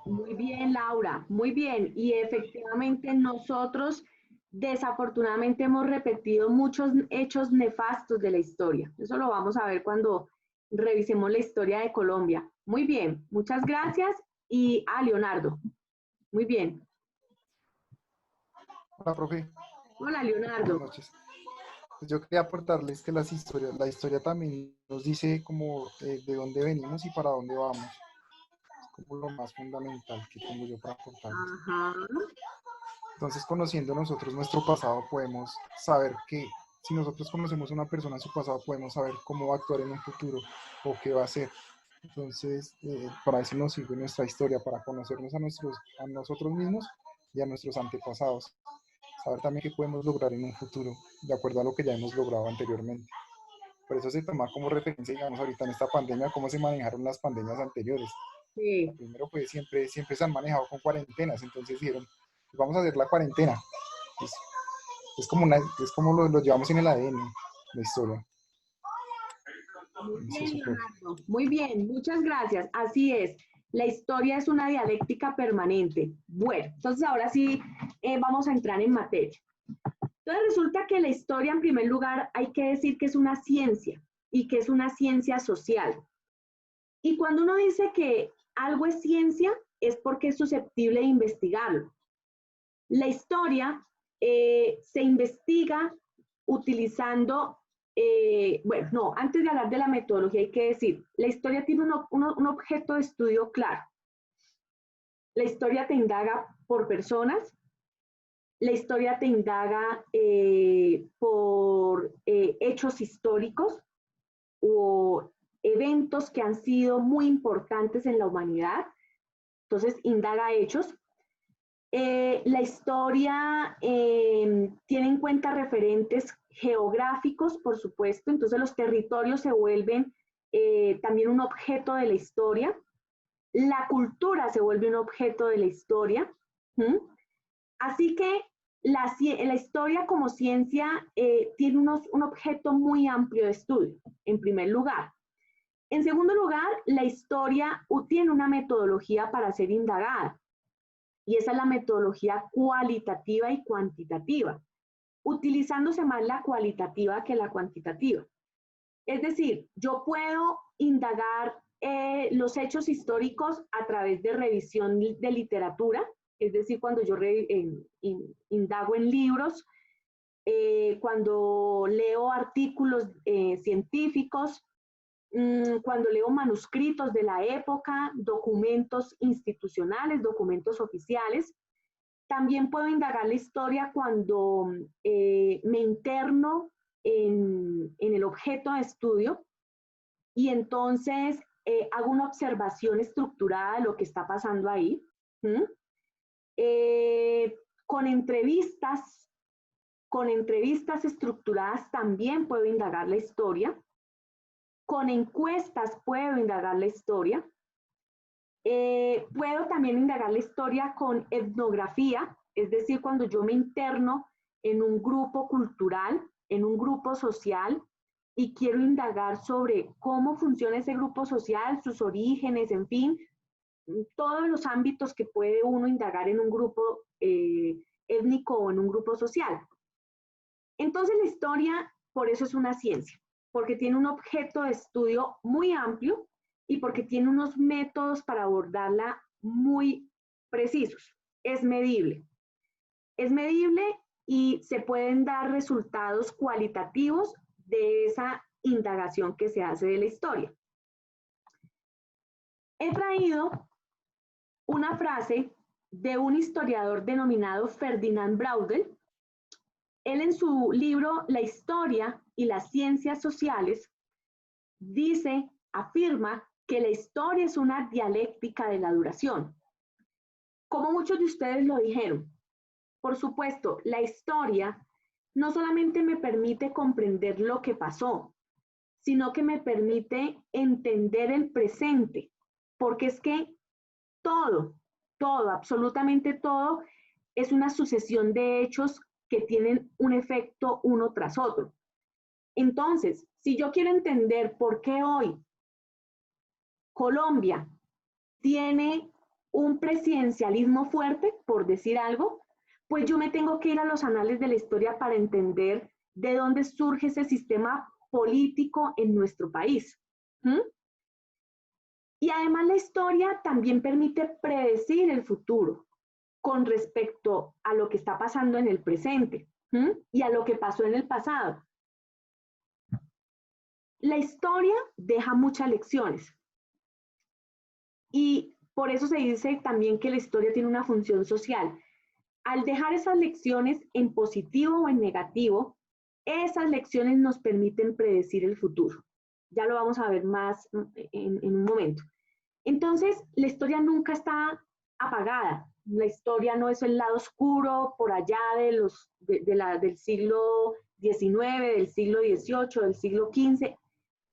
S1: Muy bien, Laura, muy bien. Y efectivamente nosotros desafortunadamente hemos repetido muchos hechos nefastos de la historia. Eso lo vamos a ver cuando revisemos la historia de Colombia. Muy bien, muchas gracias. Y a Leonardo. Muy bien.
S9: Hola, profe.
S1: Hola,
S9: Buenas
S1: Leonardo.
S9: noches. Pues yo quería aportarles que la historia también nos dice como de dónde venimos y para dónde vamos. Es como lo más fundamental que tengo yo para aportarles.
S1: Ajá.
S9: Entonces, conociendo nosotros nuestro pasado, podemos saber que si nosotros conocemos a una persona en su pasado, podemos saber cómo va a actuar en un futuro o qué va a hacer. Entonces, para eso nos sirve nuestra historia, para conocernos a nosotros mismos y a nuestros antepasados. Saber también qué podemos lograr en un futuro, de acuerdo a lo que ya hemos logrado anteriormente. Por eso se toma como referencia, digamos, ahorita en esta pandemia, cómo se manejaron las pandemias anteriores.
S1: Sí.
S9: Primero, pues siempre se han manejado con cuarentenas, entonces dijeron, vamos a hacer la cuarentena. Es, es como lo llevamos en el ADN, la historia.
S1: Muy
S9: Es
S1: bien,
S9: eso, profe.
S1: Leonardo. Muy bien, muchas gracias. Así es. La historia es una dialéctica permanente. Bueno, entonces ahora sí vamos a entrar en materia. Entonces resulta que la historia, en primer lugar, hay que decir que es una ciencia y que es una ciencia social. Y cuando uno dice que algo es ciencia, es porque es susceptible de investigarlo. La historia se investiga utilizando, bueno, no, antes de hablar de la metodología hay que decir, la historia tiene un objeto de estudio claro. La historia te indaga por personas, la historia te indaga por hechos históricos o eventos que han sido muy importantes en la humanidad. Entonces, indaga hechos. La historia tiene en cuenta referentes geográficos, por supuesto, entonces los territorios se vuelven también un objeto de la historia. La cultura se vuelve un objeto de la historia. ¿Mm? Así que la historia como ciencia tiene un objeto muy amplio de estudio, en primer lugar. En segundo lugar, la historia tiene una metodología para ser indagada, y esa es la metodología cualitativa y cuantitativa, utilizándose más la cualitativa que la cuantitativa. Es decir, yo puedo indagar los hechos históricos a través de revisión de literatura, es decir, cuando yo indago en libros, cuando leo artículos científicos, cuando leo manuscritos de la época, documentos institucionales, documentos oficiales. También puedo indagar la historia cuando me interno en el objeto de estudio y entonces hago una observación estructurada de lo que está pasando ahí. Con entrevistas estructuradas también puedo indagar la historia. Con encuestas puedo indagar la historia. Puedo también indagar la historia con etnografía, es decir, cuando yo me interno en un grupo cultural, en un grupo social, y quiero indagar sobre cómo funciona ese grupo social, sus orígenes, en fin, todos los ámbitos que puede uno indagar en un grupo étnico o en un grupo social. Entonces la historia, por eso es una ciencia, porque tiene un objeto de estudio muy amplio y porque tiene unos métodos para abordarla muy precisos. Es medible. Es medible y se pueden dar resultados cualitativos de esa indagación que se hace de la historia. He traído una frase de un historiador denominado Ferdinand Braudel, Él en su libro La historia y las ciencias sociales afirma que la historia es una dialéctica de la duración. Como muchos de ustedes lo dijeron, por supuesto, la historia no solamente me permite comprender lo que pasó, sino que me permite entender el presente, porque es que todo, absolutamente todo, es una sucesión de hechos que tienen un efecto uno tras otro. Entonces, si yo quiero entender por qué hoy Colombia tiene un presidencialismo fuerte, por decir algo, pues yo me tengo que ir a los anales de la historia para entender de dónde surge ese sistema político en nuestro país. Y además la historia también permite predecir el futuro con respecto a lo que está pasando en el presente y a lo que pasó en el pasado. La historia deja muchas lecciones y por eso se dice también que la historia tiene una función social. Al dejar esas lecciones en positivo o en negativo, esas lecciones nos permiten predecir el futuro. Ya lo vamos a ver más en un momento. Entonces, la historia nunca está apagada. La historia no es el lado oscuro por allá del siglo XIX, del siglo XVIII, del siglo XV.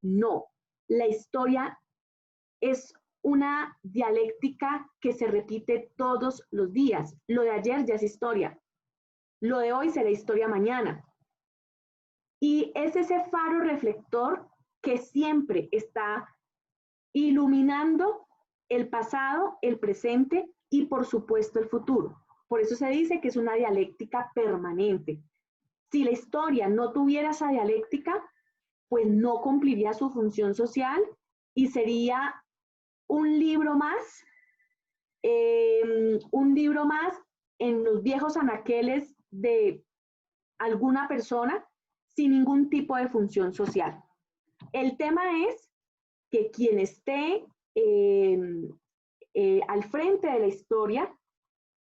S1: No, la historia es una dialéctica que se repite todos los días. Lo de ayer ya es historia. Lo de hoy será historia mañana. Y es ese faro reflector que siempre está iluminando el pasado, el presente y por supuesto el futuro. Por eso se dice que es una dialéctica permanente. Si la historia no tuviera esa dialéctica, pues no cumpliría su función social y sería un libro más en los viejos anaqueles de alguna persona sin ningún tipo de función social. El tema es que quien esté al frente de la historia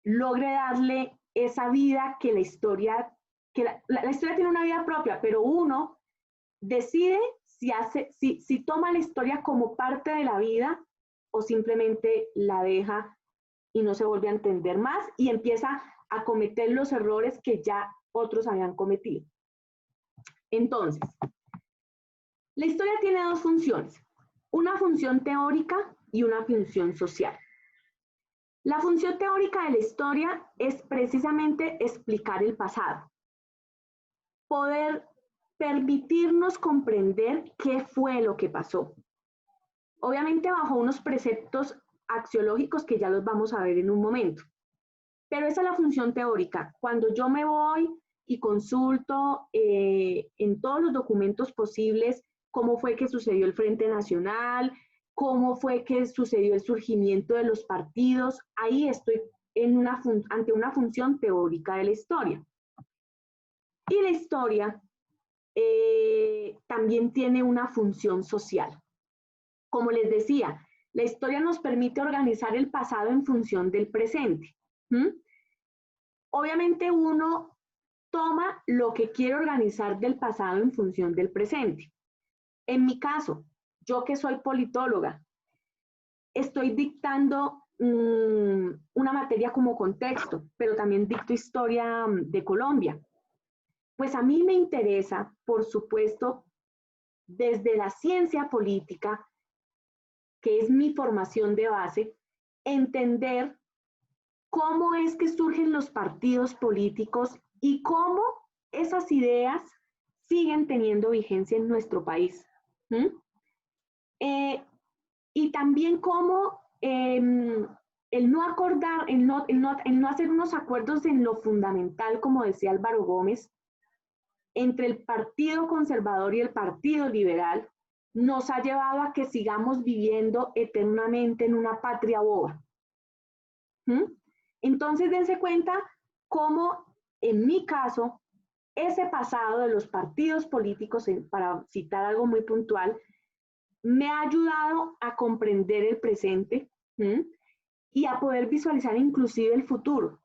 S1: logre darle esa vida que la historia, la historia tiene una vida propia, pero uno decide si toma la historia como parte de la vida o simplemente la deja y no se vuelve a entender más y empieza a cometer los errores que ya otros habían cometido. Entonces, la historia tiene dos funciones, una función teórica y una función social. La función teórica de la historia es precisamente explicar el pasado, poder permitirnos comprender qué fue lo que pasó. Obviamente bajo unos preceptos axiológicos que ya los vamos a ver en un momento. Pero esa es la función teórica. Cuando yo me voy y consulto en todos los documentos posibles cómo fue que sucedió el Frente Nacional, cómo fue que sucedió el surgimiento de los partidos, ahí estoy ante una función teórica de la historia. Y la historia también tiene una función social. Como les decía, la historia nos permite organizar el pasado en función del presente. Obviamente uno toma lo que quiere organizar del pasado en función del presente. En mi caso, yo que soy politóloga, estoy dictando una materia como contexto, pero también dicto historia de Colombia. Pues a mí me interesa, por supuesto, desde la ciencia política, que es mi formación de base, entender cómo es que surgen los partidos políticos y cómo esas ideas siguen teniendo vigencia en nuestro país. Y también cómo el no acordar, el no hacer unos acuerdos en lo fundamental, como decía Álvaro Gómez, entre el Partido Conservador y el Partido Liberal, nos ha llevado a que sigamos viviendo eternamente en una patria boba. Entonces, dense cuenta cómo, en mi caso, ese pasado de los partidos políticos, para citar algo muy puntual, me ha ayudado a comprender el presente y a poder visualizar inclusive el futuro.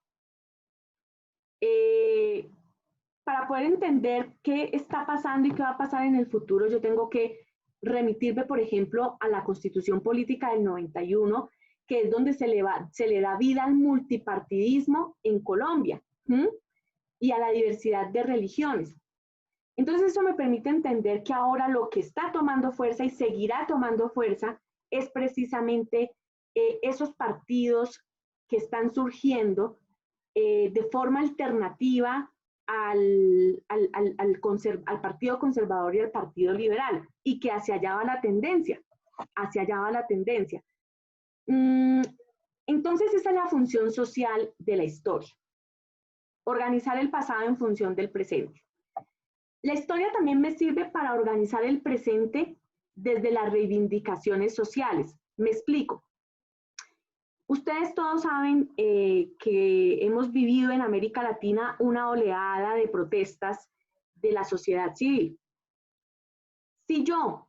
S1: para poder entender qué está pasando y qué va a pasar en el futuro, yo tengo que remitirme, por ejemplo, a la Constitución Política del 91, que es donde se le da vida al multipartidismo en Colombia, ¿m? Y a la diversidad de religiones. Entonces eso me permite entender que ahora lo que está tomando fuerza y seguirá tomando fuerza es precisamente esos partidos que están surgiendo de forma alternativa al Partido Conservador y al Partido Liberal, y que hacia allá va la tendencia, hacia allá va la tendencia. Entonces esa es la función social de la historia, organizar el pasado en función del presente. La historia también me sirve para organizar el presente desde las reivindicaciones sociales. Me explico. Ustedes todos saben que hemos vivido en América Latina una oleada de protestas de la sociedad civil. Si yo,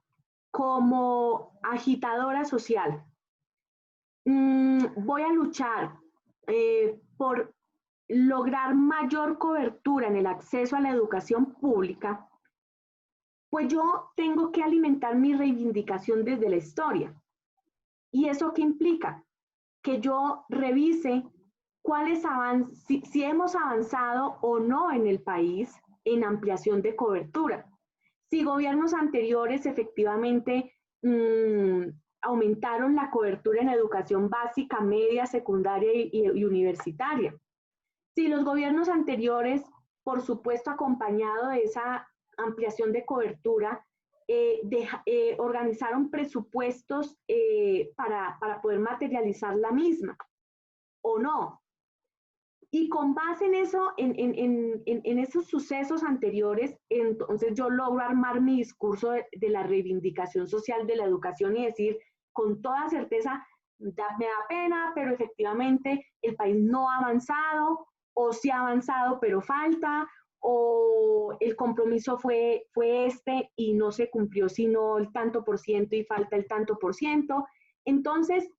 S1: como agitadora social, voy a luchar por lograr mayor cobertura en el acceso a la educación pública, pues yo tengo que alimentar mi reivindicación desde la historia. ¿Y eso qué implica? Que yo revise si hemos avanzado o no en el país en ampliación de cobertura. Si gobiernos anteriores efectivamente aumentaron la cobertura en educación básica, media, secundaria y universitaria. Si los gobiernos anteriores, por supuesto, acompañado de esa ampliación de cobertura, organizaron presupuestos para poder materializar la misma, o no. Y con base en eso, en esos sucesos anteriores, entonces yo logro armar mi discurso de la reivindicación social de la educación y decir con toda certeza, me da pena, pero efectivamente el país no ha avanzado, o sí ha avanzado, pero falta, o el compromiso fue este y no se cumplió sino el tanto por ciento y falta el tanto por ciento. Entonces,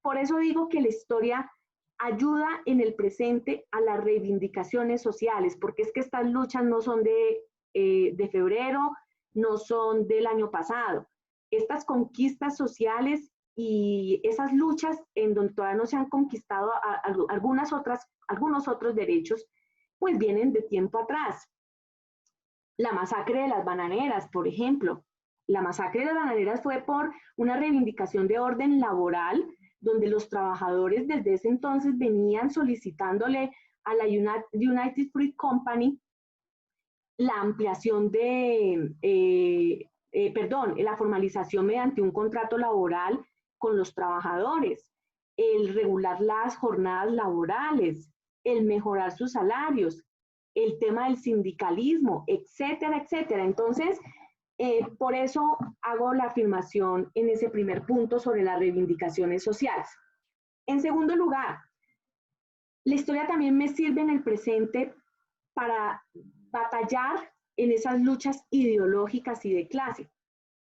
S1: por eso digo que la historia ayuda en el presente a las reivindicaciones sociales, porque es que estas luchas no son de febrero, no son del año pasado. Estas conquistas sociales y esas luchas en donde todavía no se han conquistado algunos otros derechos, pues vienen de tiempo atrás. La masacre de las bananeras, por ejemplo. La masacre de las bananeras fue por una reivindicación de orden laboral, donde los trabajadores desde ese entonces venían solicitándole a la United Fruit Company la ampliación la formalización mediante un contrato laboral con los trabajadores, el regular las jornadas laborales, el mejorar sus salarios, el tema del sindicalismo, etcétera, etcétera. Entonces, por eso hago la afirmación en ese primer punto sobre las reivindicaciones sociales. En segundo lugar, la historia también me sirve en el presente para batallar en esas luchas ideológicas y de clase.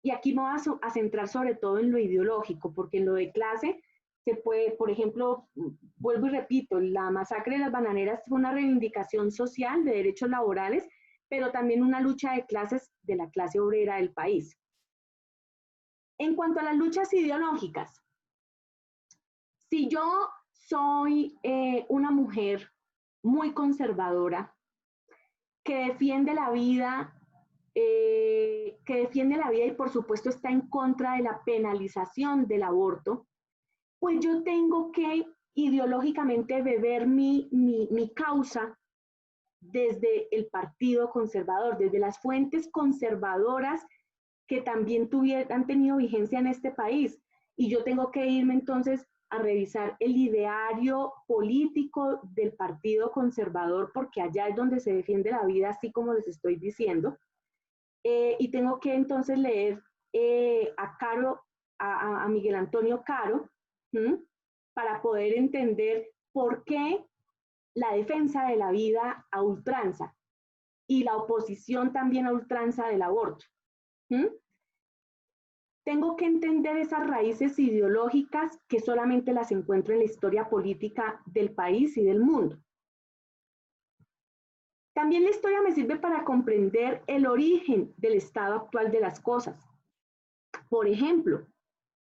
S1: Y aquí me voy a centrar sobre todo en lo ideológico, porque en lo de clase se puede, por ejemplo, vuelvo y repito, la masacre de las bananeras fue una reivindicación social de derechos laborales, pero también una lucha de clases de la clase obrera del país. En cuanto a las luchas ideológicas, si yo soy una mujer muy conservadora, que defiende la vida y por supuesto está en contra de la penalización del aborto, pues yo tengo que ideológicamente beber mi causa desde el Partido Conservador, desde las fuentes conservadoras que también han tenido vigencia en este país. Y yo tengo que irme entonces a revisar el ideario político del Partido Conservador, porque allá es donde se defiende la vida, así como les estoy diciendo. Y tengo que entonces leer a Miguel Antonio Caro, para poder entender por qué la defensa de la vida a ultranza y la oposición también a ultranza del aborto. Tengo que entender esas raíces ideológicas que solamente las encuentro en la historia política del país y del mundo. También la historia me sirve para comprender el origen del estado actual de las cosas. Por ejemplo,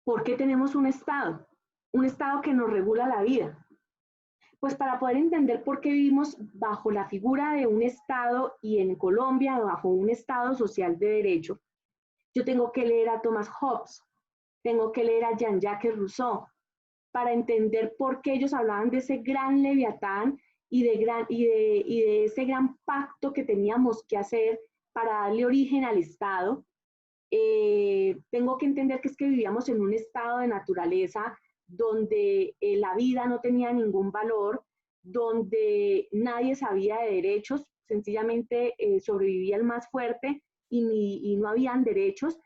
S1: ¿por qué tenemos un estado? Un estado que nos regula la vida. Pues para poder entender por qué vivimos bajo la figura de un estado y en Colombia bajo un estado social de derecho, yo tengo que leer a Thomas Hobbes, tengo que leer a Jean-Jacques Rousseau, para entender por qué ellos hablaban de ese gran leviatán y de ese gran pacto que teníamos que hacer para darle origen al Estado. Tengo que entender que es que vivíamos en un estado de naturaleza donde la vida no tenía ningún valor, donde nadie sabía de derechos, sencillamente sobrevivía el más fuerte y no habían derechos.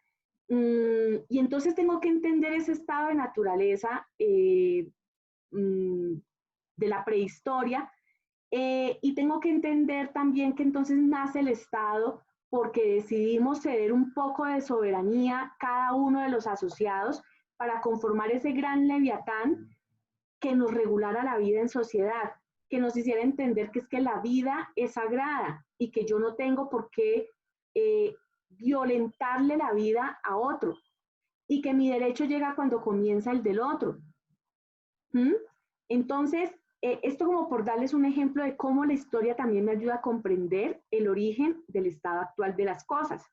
S1: Y entonces tengo que entender ese estado de naturaleza de la prehistoria, y tengo que entender también que entonces nace el Estado porque decidimos ceder un poco de soberanía cada uno de los asociados para conformar ese gran leviatán que nos regulara la vida en sociedad, que nos hiciera entender que es que la vida es sagrada y que yo no tengo por qué violentarle la vida a otro y que mi derecho llega cuando comienza el del otro. Entonces, esto como por darles un ejemplo de cómo la historia también me ayuda a comprender el origen del estado actual de las cosas.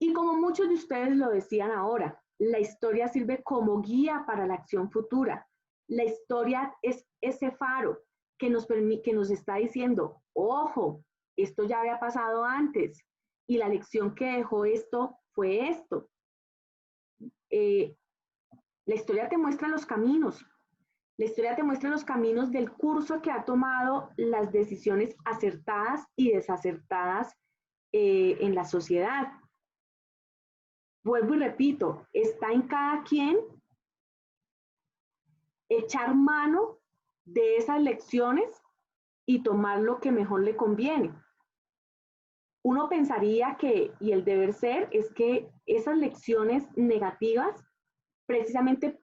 S1: Y como muchos de ustedes lo decían ahora, la historia sirve como guía para la acción futura. La historia es ese faro que nos está diciendo, ojo, esto ya había pasado antes y la lección que dejó esto fue esto. La historia te muestra los caminos. La historia te muestra los caminos del curso que ha tomado las decisiones acertadas y desacertadas en la sociedad. Vuelvo y repito, está en cada quien echar mano de esas lecciones y tomar lo que mejor le conviene. Uno pensaría que, y el deber ser, es que esas lecciones negativas precisamente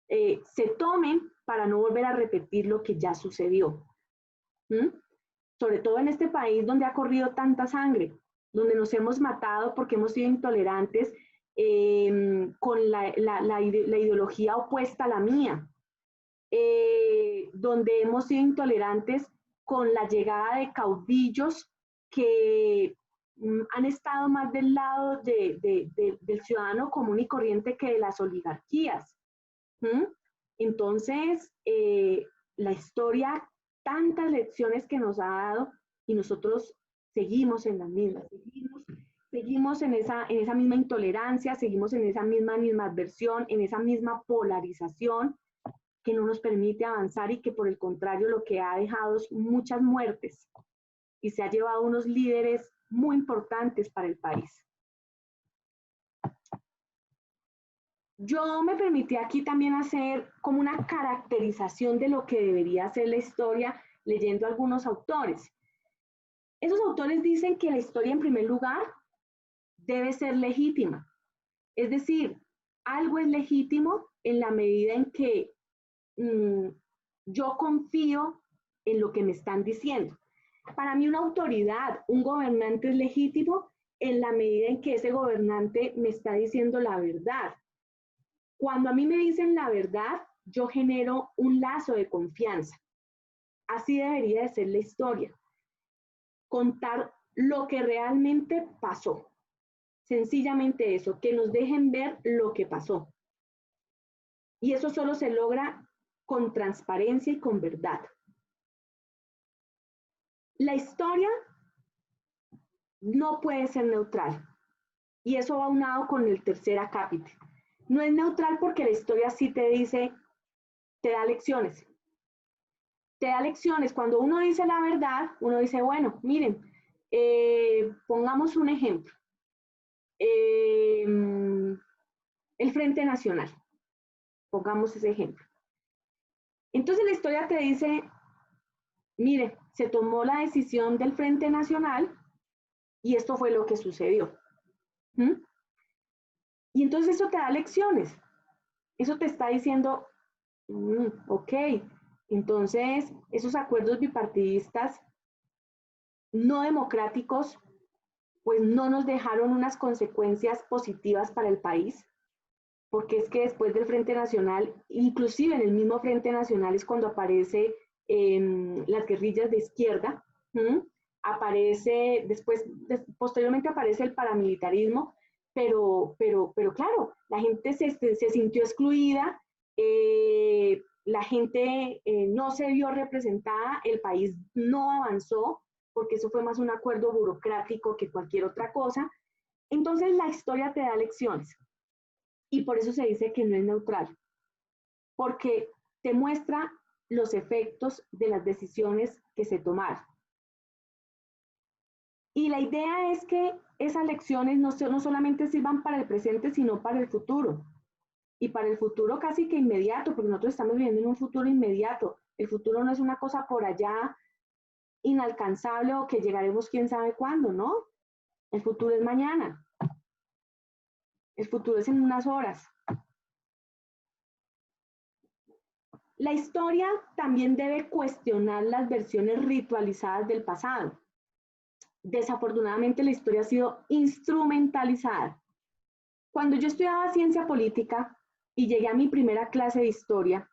S1: se tomen para no volver a repetir lo que ya sucedió. Sobre todo en este país donde ha corrido tanta sangre, donde nos hemos matado porque hemos sido intolerantes con la ideología opuesta a la mía, donde hemos sido intolerantes con la llegada de caudillos que han estado más del lado del ciudadano común y corriente que de las oligarquías. Entonces, la historia, tantas lecciones que nos ha dado y nosotros seguimos en las mismas, seguimos en esa misma intolerancia, seguimos en esa misma animadversión, en esa misma polarización que no nos permite avanzar y que por el contrario lo que ha dejado es muchas muertes y se ha llevado unos líderes muy importantes para el país. Yo me permití aquí también hacer como una caracterización de lo que debería ser la historia leyendo algunos autores. Esos autores dicen que la historia en primer lugar debe ser legítima. Es decir, algo es legítimo en la medida en que yo confío en lo que me están diciendo. Para mí una autoridad, un gobernante es legítimo en la medida en que ese gobernante me está diciendo la verdad. Cuando a mí me dicen la verdad, yo genero un lazo de confianza. Así debería de ser la historia. Contar lo que realmente pasó. Sencillamente eso, que nos dejen ver lo que pasó. Y eso solo se logra con transparencia y con verdad. La historia no puede ser neutral. Y eso va aunado con el tercer acápite. No es neutral porque la historia sí te dice, te da lecciones. Te da lecciones. Cuando uno dice la verdad, uno dice, bueno, miren, pongamos un ejemplo. El Frente Nacional. Pongamos ese ejemplo. Entonces la historia te dice, mire, se tomó la decisión del Frente Nacional y esto fue lo que sucedió. Y entonces eso te da lecciones. Eso te está diciendo, ok, entonces esos acuerdos bipartidistas no democráticos, pues no nos dejaron unas consecuencias positivas para el país, porque es que después del Frente Nacional, inclusive en el mismo Frente Nacional es cuando aparece las guerrillas de izquierda, aparece, posteriormente aparece el paramilitarismo, pero claro, la gente se sintió excluida, la gente no se vio representada, el país no avanzó, porque eso fue más un acuerdo burocrático que cualquier otra cosa. Entonces la historia te da lecciones y por eso se dice que no es neutral, porque te muestra los efectos de las decisiones que se tomaron. Y la idea es que esas lecciones no solamente sirvan para el presente, sino para el futuro. Y para el futuro casi que inmediato, porque nosotros estamos viviendo en un futuro inmediato. El futuro no es una cosa por allá inalcanzable o que llegaremos quién sabe cuándo, ¿no? El futuro es mañana. El futuro es en unas horas. La historia también debe cuestionar las versiones ritualizadas del pasado. Desafortunadamente la historia ha sido instrumentalizada. Cuando yo estudiaba ciencia política y llegué a mi primera clase de historia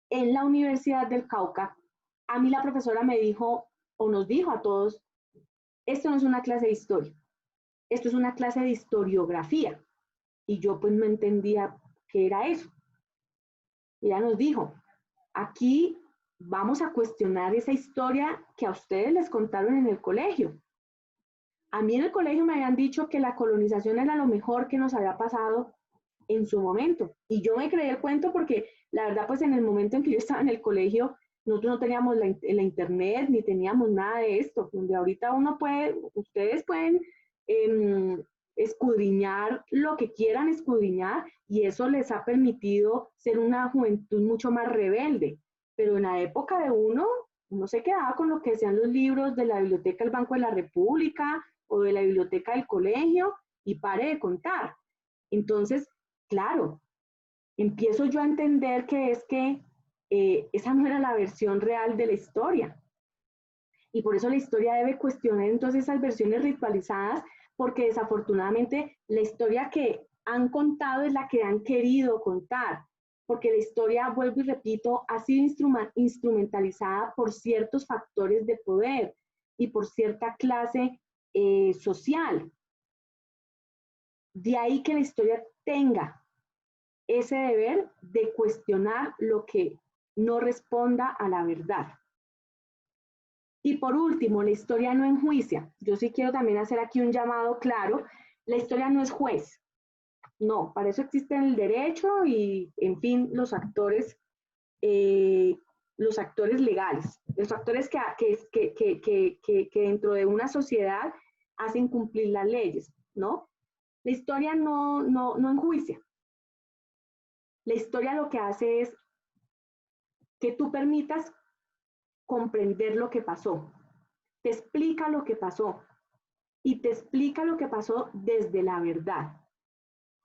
S1: en la Universidad del Cauca, a mí la profesora me dijo, o nos dijo a todos, esto no es una clase de historia, esto es una clase de historiografía. Y yo pues no entendía qué era eso. Ella nos dijo, aquí vamos a cuestionar esa historia que a ustedes les contaron en el colegio. A mí en el colegio me habían dicho que la colonización era lo mejor que nos había pasado en su momento. Y yo me creí el cuento porque la verdad pues en el momento en que yo estaba en el colegio, nosotros no teníamos la internet ni teníamos nada de esto, donde ahorita ustedes pueden escudriñar lo que quieran escudriñar y eso les ha permitido ser una juventud mucho más rebelde. Pero en la época de uno se quedaba con lo que decían los libros de la Biblioteca del Banco de la República o de la biblioteca del colegio y pare de contar. Entonces, claro, empiezo yo a entender que es que esa no era la versión real de la historia. Y por eso la historia debe cuestionar entonces esas versiones ritualizadas, porque desafortunadamente la historia que han contado es la que han querido contar, porque la historia, vuelvo y repito, ha sido instrumentalizada por ciertos factores de poder y por cierta clase social. De ahí que la historia tenga ese deber de cuestionar lo que no responda a la verdad. Y por último, la historia no enjuicia. Yo sí quiero también hacer aquí un llamado claro. La historia no es juez. No, para eso existe el derecho y, en fin, los actores legales, los actores que dentro de una sociedad hacen cumplir las leyes, ¿no? La historia no enjuicia. La historia lo que hace es que tú permitas comprender lo que pasó, te explica lo que pasó y te explica lo que pasó desde la verdad,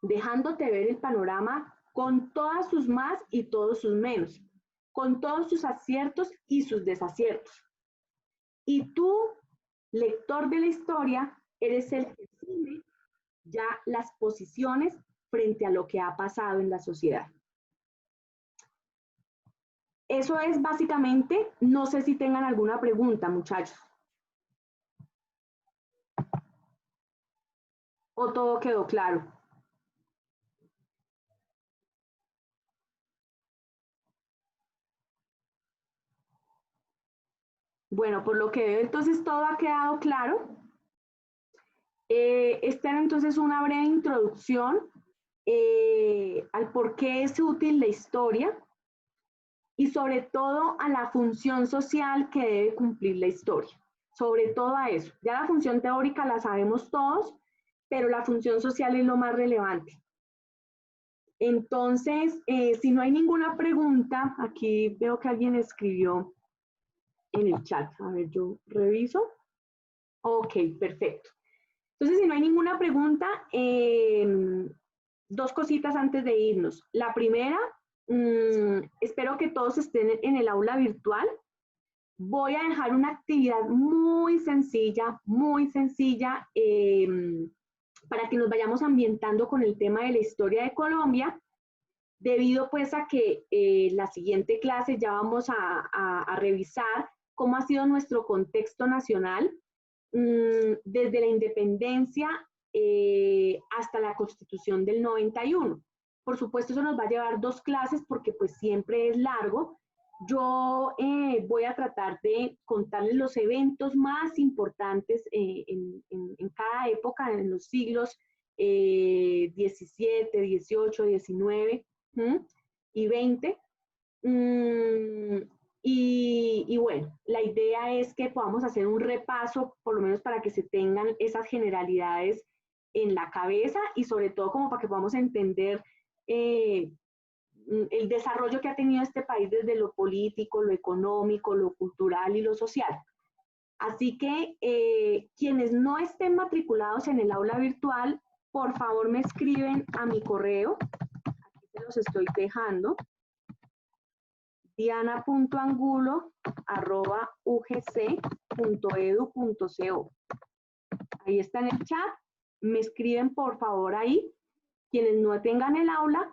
S1: dejándote ver el panorama con todas sus más y todos sus menos, con todos sus aciertos y sus desaciertos. Y tú, lector de la historia, eres el que asume ya las posiciones frente a lo que ha pasado en la sociedad. Eso es básicamente, no sé si tengan alguna pregunta, muchachos. ¿O todo quedó claro? Bueno, por lo que veo, entonces todo ha quedado claro. Esta era entonces una breve introducción al por qué es útil la historia y sobre todo a la función social que debe cumplir la historia. Sobre todo a eso. Ya la función teórica la sabemos todos, pero la función social es lo más relevante. Entonces, si no hay ninguna pregunta, aquí veo que alguien escribió en el chat. A ver, yo reviso. Ok, perfecto. Entonces, si no hay ninguna pregunta, dos cositas antes de irnos. La primera, espero que todos estén en el aula virtual. voy a dejar una actividad muy sencilla, para que nos vayamos ambientando con el tema de la historia de Colombia, debido pues a que la siguiente clase ya vamos a revisar cómo ha sido nuestro contexto nacional desde la independencia hasta la Constitución del 91. Por supuesto, eso nos va a llevar 2 clases porque pues siempre es largo. Yo voy a tratar de contarles los eventos más importantes en cada época, en los siglos 17, 18, 19 y 20. Y bueno, la idea es que podamos hacer un repaso, por lo menos para que se tengan esas generalidades en la cabeza y sobre todo como para que podamos entender el desarrollo que ha tenido este país desde lo político, lo económico, lo cultural y lo social. Así que quienes no estén matriculados en el aula virtual, por favor me escriben a mi correo, aquí se los estoy dejando, diana.angulo@ugc.edu.co. Ahí está en el chat, me escriben por favor ahí, quienes no tengan el aula,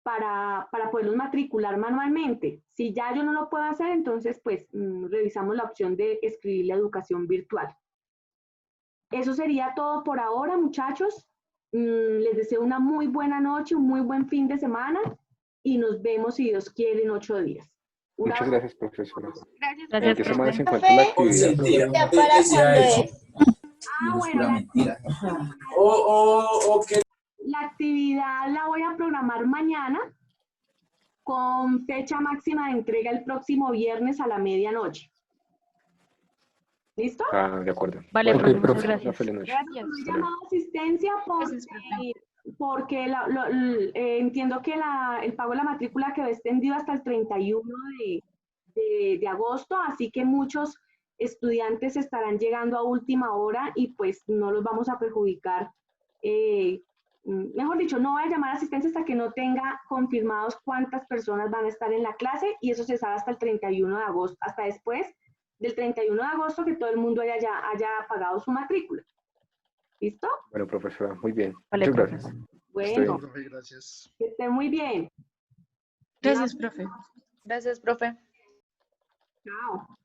S1: para poderlos matricular manualmente. Si ya yo no lo puedo hacer, entonces pues revisamos la opción de escribir la educación virtual. Eso sería todo por ahora, muchachos. Les deseo una muy buena noche, un muy buen fin de semana y nos vemos, si Dios quiere, en 8 días.
S10: Muchas gracias, profesora.
S2: Gracias,
S10: ¿En qué
S2: profe.
S10: semana se encuentra la actividad?
S6: ¿Ya para cuándo es?
S1: Bueno, la actividad la voy a programar mañana con fecha máxima de entrega el próximo viernes a la medianoche. ¿Listo?
S10: Ah, de acuerdo.
S4: Vale,
S10: Bueno,
S4: profe, muchas
S10: profe,
S4: gracias.
S10: una feliz noche.
S2: Gracias.
S1: No he llamado a asistencia porque entiendo que el pago de la matrícula quedó extendido hasta el 31 de agosto, así que muchos estudiantes estarán llegando a última hora y pues no los vamos a perjudicar. Mejor dicho, no voy a llamar a asistencia hasta que no tenga confirmados cuántas personas van a estar en la clase y eso se sabe hasta el 31 de agosto, hasta después del 31 de agosto que todo el mundo haya pagado su matrícula. ¿Listo?
S10: Bueno, profesora, muy bien.
S4: Vale,
S10: Muchas
S4: profe.
S10: gracias.
S1: Bueno,
S3: Profe, gracias.
S1: que estén muy bien.
S2: Gracias, profe. Gracias, profe.
S1: Chao.